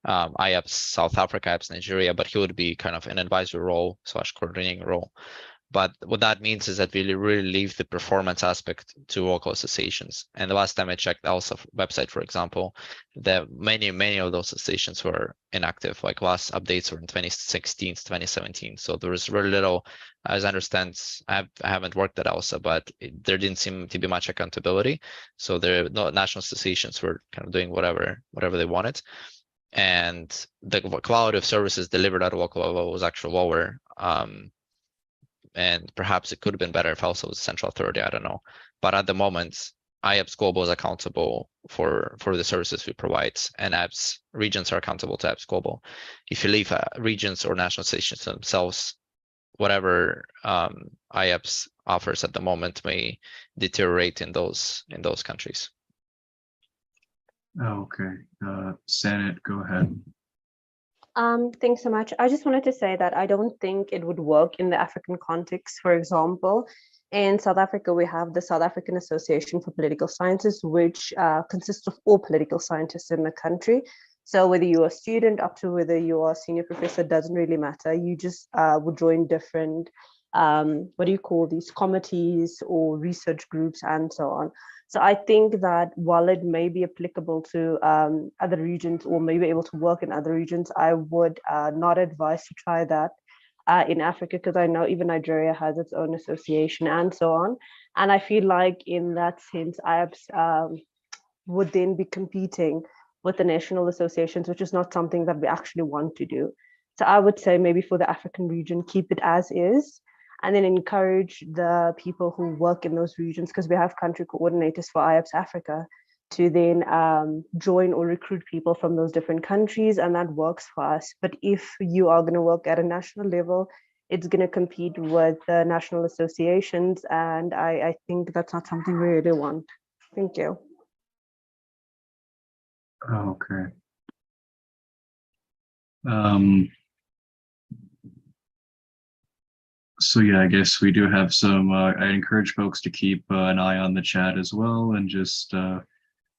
Speaker 6: IAPSS South Africa, IAPSS Nigeria, but he would be kind of an advisory role / coordinating role. But what that means is that we really leave the performance aspect to local associations. And the last time I checked also website, for example, that many of those associations were inactive. Like last updates were in 2016 to 2017. So there was very little, as I understand, I haven't worked at ELSA, but there didn't seem to be much accountability. So the national associations were kind of doing whatever they wanted. And the quality of services delivered at a local level was actually lower. And perhaps it could have been better if ELSA was a central authority, I don't know. But at the moment, IAPSS Global is accountable for the services we provide, and IAPSS regions are accountable to IAPSS Global. If you leave regions or national stations to themselves, whatever IAPSS offers at the moment may deteriorate in those countries.
Speaker 1: Okay, Sanit, go ahead.
Speaker 8: Thanks so much. I just wanted to say that I don't think it would work in the African context. For example, in South Africa, we have the South African Association for Political Sciences, which consists of all political scientists in the country. So whether you're a student up to whether you're a senior professor, doesn't really matter. You just would join different, what do you call these, committees or research groups and so on. So I think that while it may be applicable to other regions or may be able to work in other regions, I would not advise to try that in Africa, because I know even Nigeria has its own association and so on. And I feel like in that sense, IAPSS would then be competing with the national associations, which is not something that we actually want to do. So I would say maybe for the African region, keep it as is, and then encourage the people who work in those regions, because we have country coordinators for IAPSS Africa, to then join or recruit people from those different countries, and that works for us. But if you are going to work at a national level, it's going to compete with the national associations, and I think that's not something we really want. Thank you.
Speaker 1: Okay. So yeah, I guess we do have some, I encourage folks to keep an eye on the chat as well, and just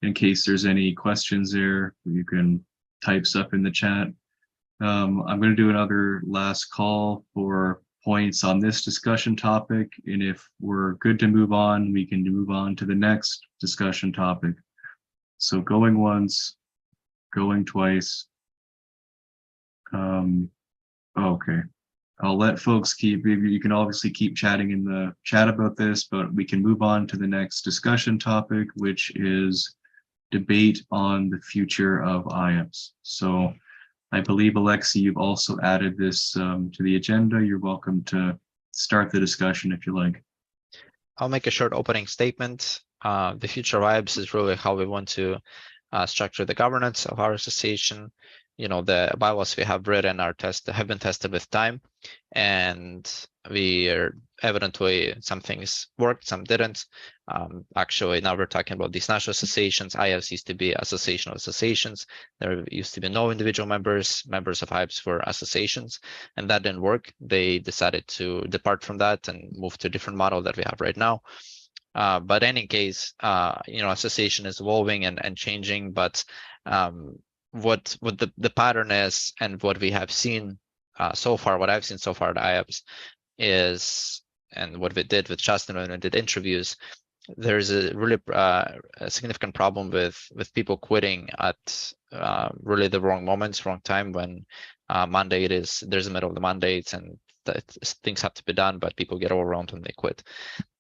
Speaker 1: in case there's any questions there, you can type stuff in the chat. I'm going to do another last call for points on this discussion topic, and if we're good to move on, we can move on to the next discussion topic. So going once, going twice. Okay. I'll let folks keep, you can obviously keep chatting in the chat about this, but we can move on to the next discussion topic, which is debate on the future of IAPSS. So I believe, Alexi, you've also added this to the agenda. You're welcome to start the discussion if you like.
Speaker 6: I'll make a short opening statement. The future of IAPSS is really how we want to structure the governance of our association. You know, the bylaws we have written have been tested with time, and we are evidently some things worked, some didn't. Actually, now we're talking about these national associations. IAPSS used to be association of associations. There used to be no individual members of IAPSS were associations, and that didn't work. They decided to depart from that and move to a different model that we have right now. But in any case, you know, association is evolving and changing, but what the pattern is, and what we have seen so far, what I've seen so far at IAPSS is, and what we did with Justin when we did interviews, there's a really a significant problem with people quitting at really the wrong moments, wrong time, when mandate is, there's the middle of the mandates and things have to be done, but people get overwhelmed when they quit.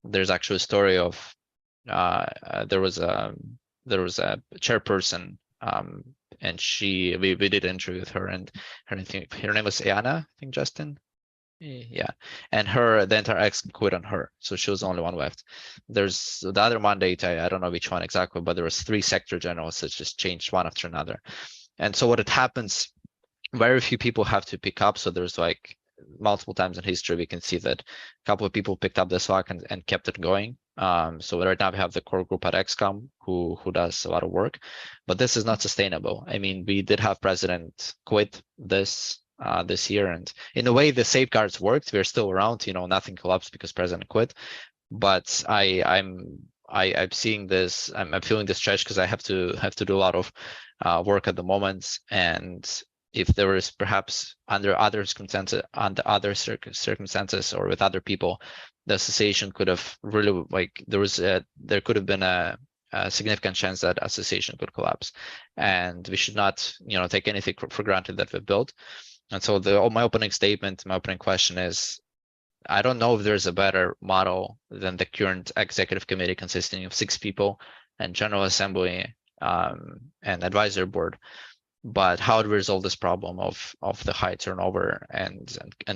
Speaker 6: There's actually a story of there was a chairperson, and we did an interview with her, and her name was Ayana, I think, Justin. Yeah, and the entire ex quit on her, so she was the only one left. There's the other mandate, I don't know which one exactly, but there was 3 sector generals that just changed one after another. And so what it happens, very few people have to pick up. So there's like multiple times in history we can see that a couple of people picked up the slack and kept it going. So right now we have the core group at XCOM who does a lot of work, but this is not sustainable. I mean, we did have president quit this this year. And in a way, the safeguards worked. We're still around. Nothing collapsed because president quit. But I'm seeing this. I'm feeling this stretch because I have to do a lot of work at the moment. And if there was perhaps under other circumstances, or with other people, the association could have really there could have been a significant chance that association could collapse, and we should not take anything for granted that we've built. And so my opening statement, my opening question is, I don't know if there's a better model than the current executive committee consisting of 6 people and general assembly and advisory board. But how do we resolve this problem of the high turnover and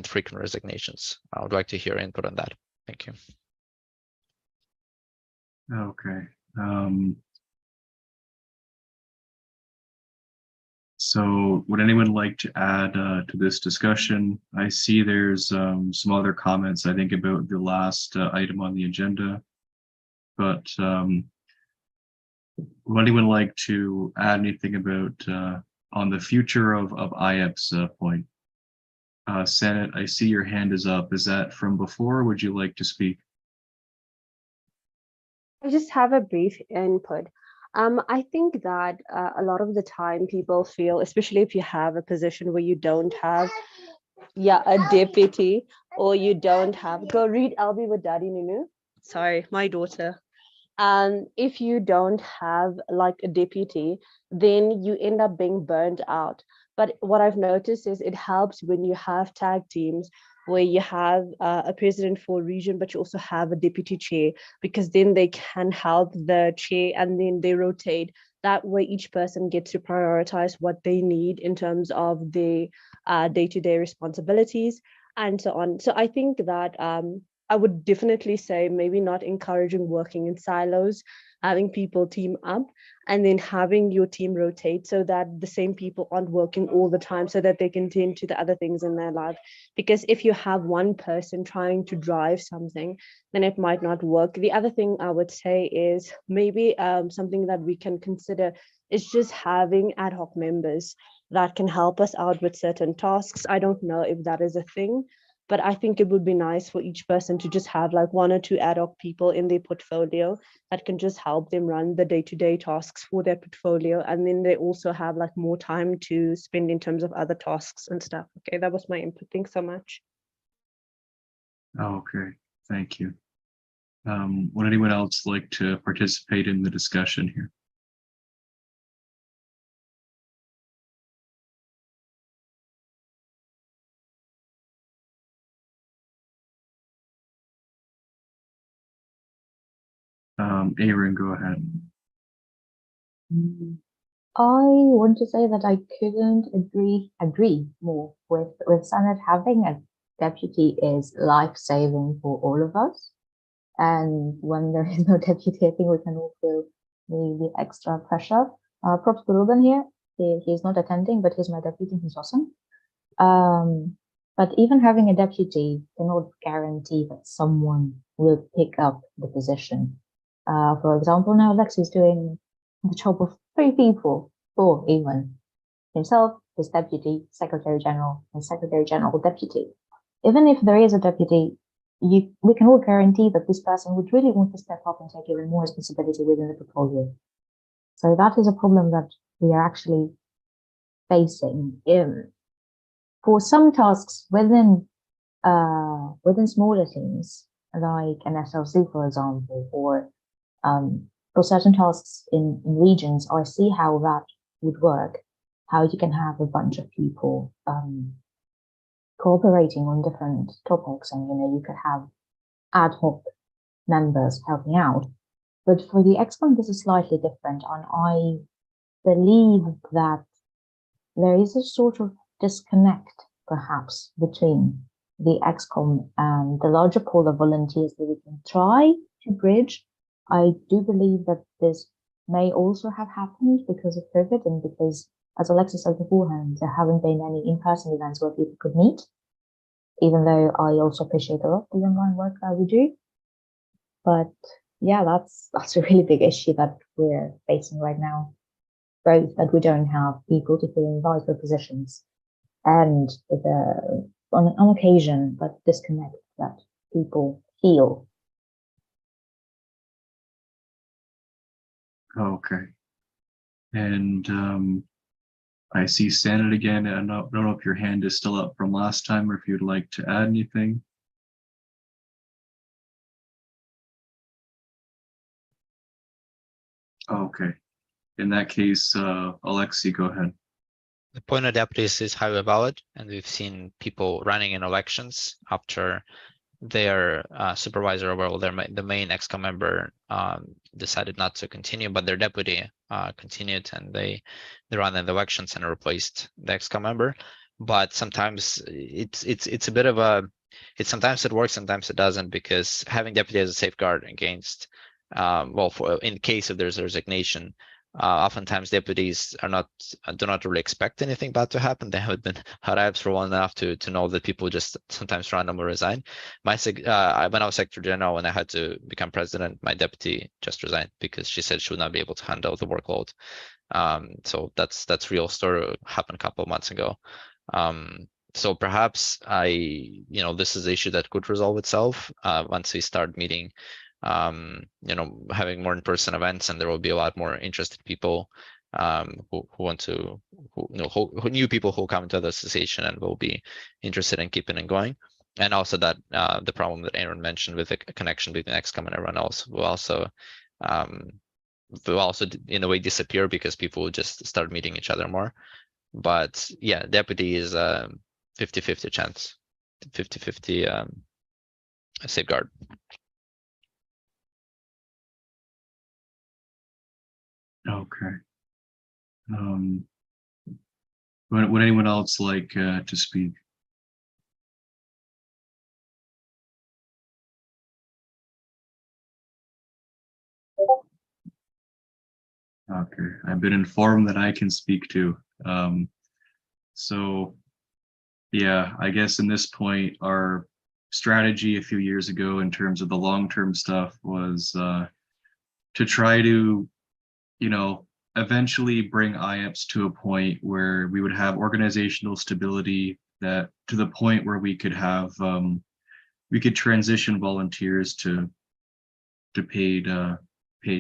Speaker 6: frequent resignations? I would like to hear input on that. Thank you.
Speaker 1: Okay. So would anyone like to add to this discussion? I see there's some other comments, I think, about the last item on the agenda, but would anyone like to add anything about on the future of IAPSS point? Senate, I see your hand is up. Is that from before, or would you like to speak?
Speaker 8: I just have a brief input. I think that a lot of the time people feel, especially if you have a position where you don't have, a deputy, or you don't have, go read Albie with Daddy Nunu. Sorry, my daughter. If you don't have like a deputy, then you end up being burned out. But what I've noticed is it helps when you have tag teams where you have a president for a region, but you also have a deputy chair, because then they can help the chair and then they rotate. That way each person gets to prioritize what they need in terms of their day-to-day responsibilities and so on. So I think that I would definitely say maybe not encouraging working in silos, having people team up, and then having your team rotate so that the same people aren't working all the time, so that they can tend to the other things in their life. Because if you have one person trying to drive something, then it might not work. The other thing I would say is maybe something that we can consider is just having ad hoc members that can help us out with certain tasks. I don't know if that is a thing, but I think it would be nice for each person to just have like 1 or 2 ad hoc people in their portfolio that can just help them run the day-to-day tasks for their portfolio. And then they also have like more time to spend in terms of other tasks and stuff. Okay, that was my input. Thanks so much.
Speaker 1: Okay, thank you. Would anyone else like to participate in the discussion here? Aaron, go ahead.
Speaker 5: I want to say that I couldn't agree more with Senate. Having a deputy is life-saving for all of us. And when there is no deputy, I think we can all feel the extra pressure. Props to Ruben here. He's not attending, but he's my deputy. He's awesome. But even having a deputy cannot guarantee that someone will pick up the position. For example, now Lexi is doing the job of 3 people, 4 even. Himself, his deputy, Secretary General, and Secretary General deputy. Even if there is a deputy, we can all guarantee that this person would really want to step up and take even more responsibility within the portfolio. So that is a problem that we are actually facing. For some tasks within smaller teams, like an SLC, for example, or for certain tasks in regions, I see how that would work, how you can have a bunch of people cooperating on different topics, and you could have ad hoc members helping out. But for the ExCom, this is slightly different, and I believe that there is a sort of disconnect, perhaps, between the ExCom and the larger pool of volunteers that we can try to bridge. I do believe that this may also have happened because of COVID and because, as Alexis said beforehand, there haven't been any in-person events where people could meet, even though I also appreciate a lot the online work that we do. But yeah, that's a really big issue that we're facing right now. Both that we don't have people to fill in vital positions, and the on occasion, but disconnect that people feel.
Speaker 1: Okay. And I see Sandit again. I don't know if your hand is still up from last time or if you'd like to add anything. Okay. In that case, Alexi, go ahead.
Speaker 6: The point of deputies is highly valid, and we've seen people running in elections after their supervisor, well, the main EXCO member decided not to continue, but their deputy continued, and they ran in the elections and replaced the EXCO member. But sometimes it's a bit of a, sometimes it works, sometimes it doesn't, because having deputy as a safeguard against, well, in case if there's a resignation, oftentimes deputies do not really expect anything bad to happen. They haven't been at IAPSS for long enough to know that people just sometimes randomly resign. When I was Secretary General, when I had to become president, my deputy just resigned because she said she would not be able to handle the workload. So that's real story, happened a couple of months ago. So perhaps this is an issue that could resolve itself once we start meeting, having more in-person events, and there will be a lot more interested people who want to, who new people who come to the association and will be interested in keeping it going. And also that the problem that Aaron mentioned with the connection between EXCOM and everyone else will also in a way disappear because people will just start meeting each other more. But yeah, deputy is 50-50 chance, 50-50 safeguard.
Speaker 1: Okay. Would anyone else like to speak? Okay, I've been informed that I can speak too. So yeah, I guess in this point, our strategy a few years ago in terms of the long-term stuff was to try to, eventually bring IAPSS to a point where we would have organizational stability, that to the point where we could have, we could transition volunteers to paid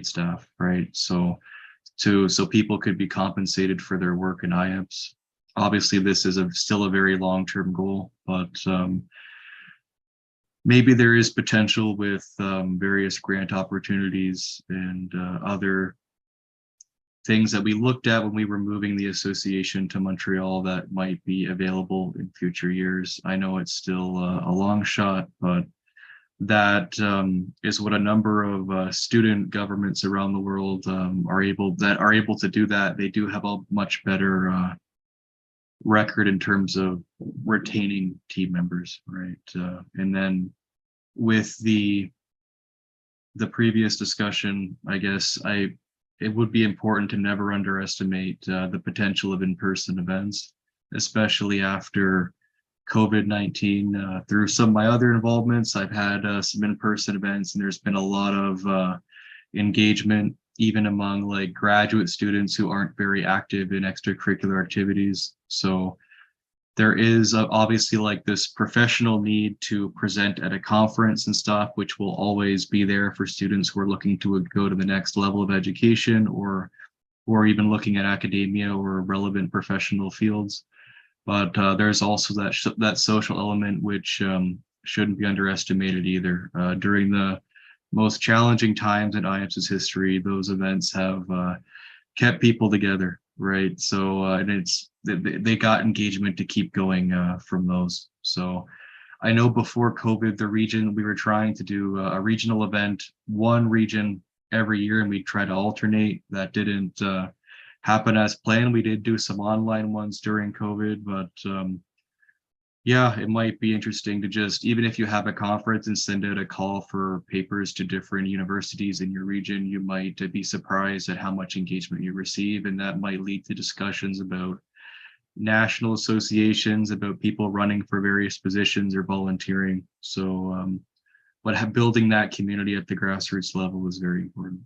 Speaker 1: staff, right? So people could be compensated for their work in IAPSS. Obviously, this is still a very long-term goal, but maybe there is potential with various grant opportunities and other things that we looked at when we were moving the association to Montreal that might be available in future years. I know it's still a long shot, but that is what a number of student governments around the world are able to do. That they do have a much better record in terms of retaining team members, right? And then with the previous discussion, I guess it would be important to never underestimate the potential of in-person events, especially after COVID-19. Through some of my other involvements, I've had some in-person events, and there's been a lot of engagement, even among like graduate students who aren't very active in extracurricular activities. So there is obviously like this professional need to present at a conference and stuff, which will always be there for students who are looking to go to the next level of education, or even looking at academia or relevant professional fields. But there's also that social element, which shouldn't be underestimated either. During the most challenging times in IAPSS's history, those events have kept people together, right? So and they got engagement to keep going from those. So I know before COVID, the region, we were trying to do a regional event, one region every year, and we try to alternate. That didn't happen as planned. We did do some online ones during COVID, but yeah, it might be interesting to just, even if you have a conference and send out a call for papers to different universities in your region, you might be surprised at how much engagement you receive. And that might lead to discussions about national associations, about people running for various positions or volunteering. So, but building that community at the grassroots level is very important.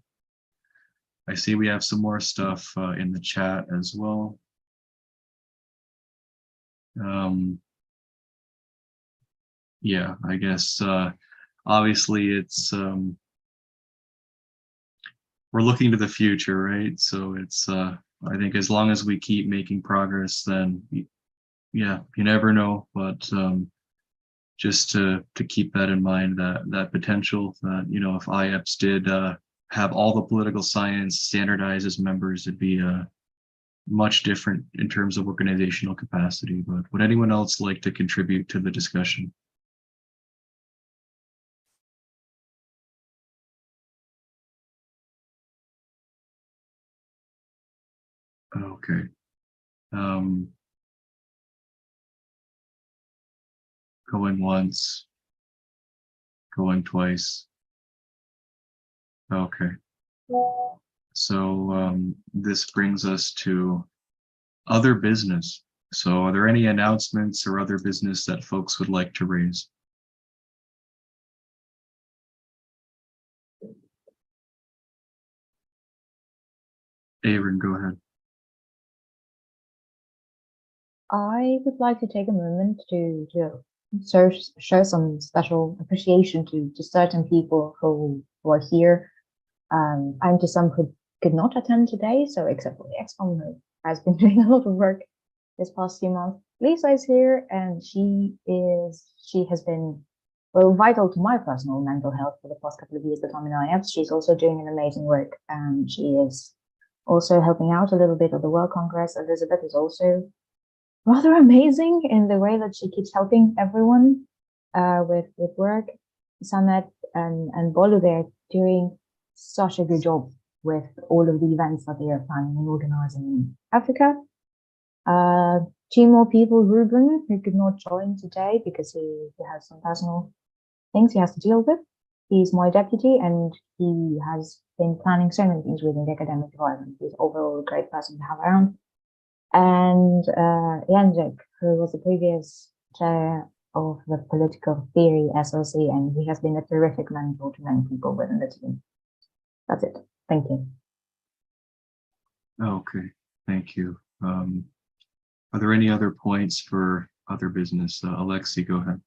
Speaker 1: I see we have some more stuff in the chat as well. Yeah, I guess obviously it's we're looking to the future, right? So it's I think as long as we keep making progress, then yeah, you never know. But just to keep that in mind, that potential that, you know, if IAPSS did have all the political science standardized as members, it'd be much different in terms of organizational capacity. But would anyone else like to contribute to the discussion? Okay. Going once, going twice. Okay. So this brings us to other business. So are there any announcements or other business that folks would like to raise? Aaron, go ahead.
Speaker 5: I would like to take a moment to show some special appreciation to certain people who are here, and to some who could not attend today. So except for the XCOM, who has been doing a lot of work this past few months. Lisa is here, and she has been, well, vital to my personal mental health for the past couple of years that I'm in IAPSS. She's also doing an amazing work, and she is also helping out a little bit of the World Congress. Elizabeth is also rather amazing in the way that she keeps helping everyone with work. Samet and Bolu, they're doing such a good job with all of the events that they are planning and organizing in Africa. Two more people, Ruben, who could not join today because he has some personal things he has to deal with. He's my deputy, and he has been planning so many things within the academic environment. He's overall a great person to have around. And Jędrzej, who was the previous chair of the Political Theory SLC, and he has been a terrific mentor to many people within the team. That's it. Thank you.
Speaker 1: Okay, thank you. Are there any other points for other business? Alexi, go ahead.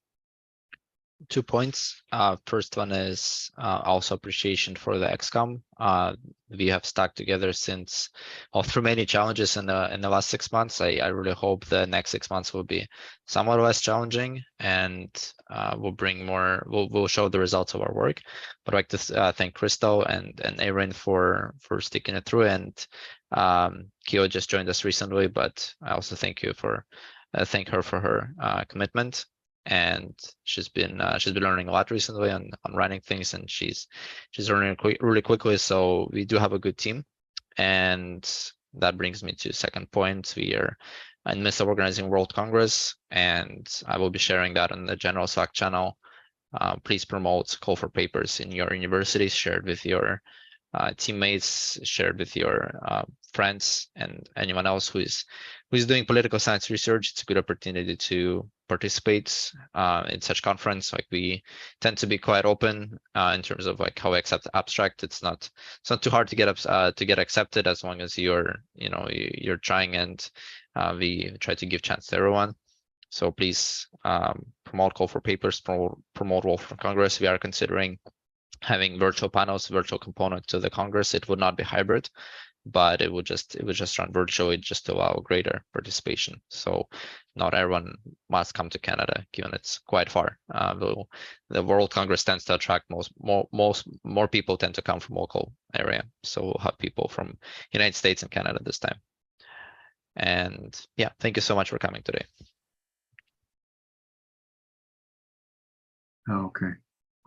Speaker 6: 2 points. First one is also appreciation for the XCOM. We have stuck together since, through many challenges in the last 6 months. I really hope the next 6 months will be somewhat less challenging, and will bring more. We'll show the results of our work. But I'd like to thank Crystal and Aaron for sticking it through. And Kyo just joined us recently, but I also thank her for her commitment. And she's been learning a lot recently on running things, and she's learning really quickly. So we do have a good team, and that brings me to second point. We are in the midst of organizing World Congress, and I will be sharing that on the general Slack channel. Please promote call for papers in your universities, share it with your teammates, share it with your friends, and anyone else who is doing political science research. It's a good opportunity to participate in such conference. Like, we tend to be quite open in terms of like how we accept abstract. It's not too hard to get accepted, as long as you're trying, and we try to give chance to everyone. So please promote call for papers, promote World Congress. We are considering having virtual panels, virtual component to the Congress. It would not be hybrid, but it would just run virtually, just to allow greater participation. So not everyone must come to Canada, given it's quite far. The World Congress tends to attract more people tend to come from local area. So we'll have people from United States and Canada this time. And yeah, thank you so much for coming today.
Speaker 1: Okay.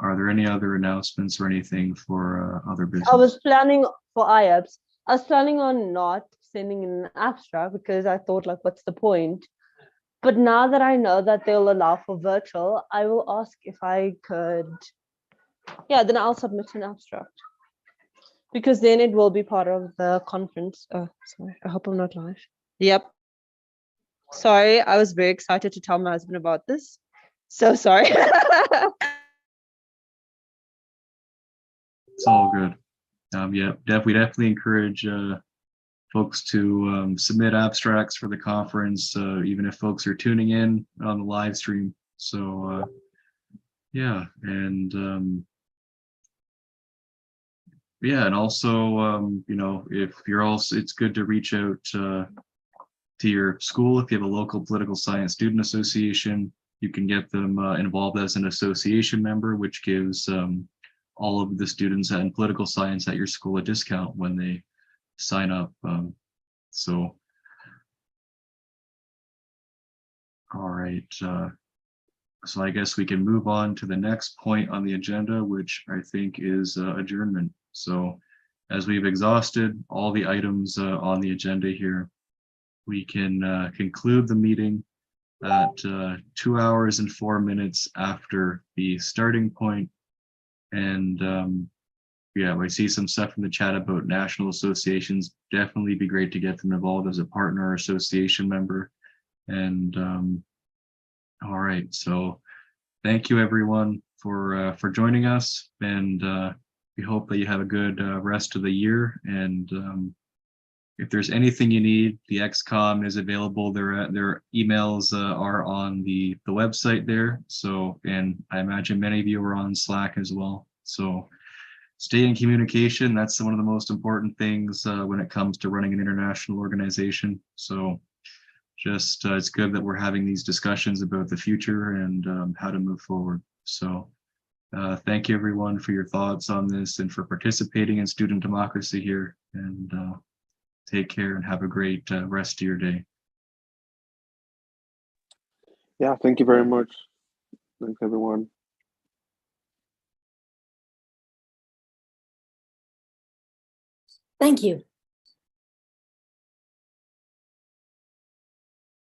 Speaker 1: Are there any other announcements or anything for other business?
Speaker 11: I was planning for IAPSS. I was planning on not sending in an abstract because I thought, like, what's the point? But now that I know that they'll allow for virtual, I will ask if I could. Yeah, then I'll submit an abstract, because then it will be part of the conference. Oh, sorry. I hope I'm not live. Yep. Sorry, I was very excited to tell my husband about this. So sorry.
Speaker 1: It's all good. Yeah, we definitely encourage folks to submit abstracts for the conference, even if folks are tuning in on the live stream. So yeah, and yeah, and also you know, if you're also, it's good to reach out to your school. If you have a local political science student association, you can get them involved as an association member, which gives all of the students in political science at your school a discount when they sign up. So, all right. So I guess we can move on to the next point on the agenda, which I think is adjournment. So as we've exhausted all the items on the agenda here, we can conclude the meeting at 2 hours and 4 minutes after the starting point. And yeah, I see some stuff in the chat about national associations. Definitely be great to get them involved as a partner or association member. And all right, so thank you everyone for joining us, and we hope that you have a good rest of the year. And if there's anything you need, the XCOM is available. Their emails are on the website there. So, and I imagine many of you are on Slack as well. So stay in communication. That's one of the most important things when it comes to running an international organization. So just it's good that we're having these discussions about the future and how to move forward. So thank you everyone for your thoughts on this and for participating in student democracy here. And take care and have a great rest of your day.
Speaker 2: Yeah, thank you very much. Thanks, everyone.
Speaker 7: Thank you.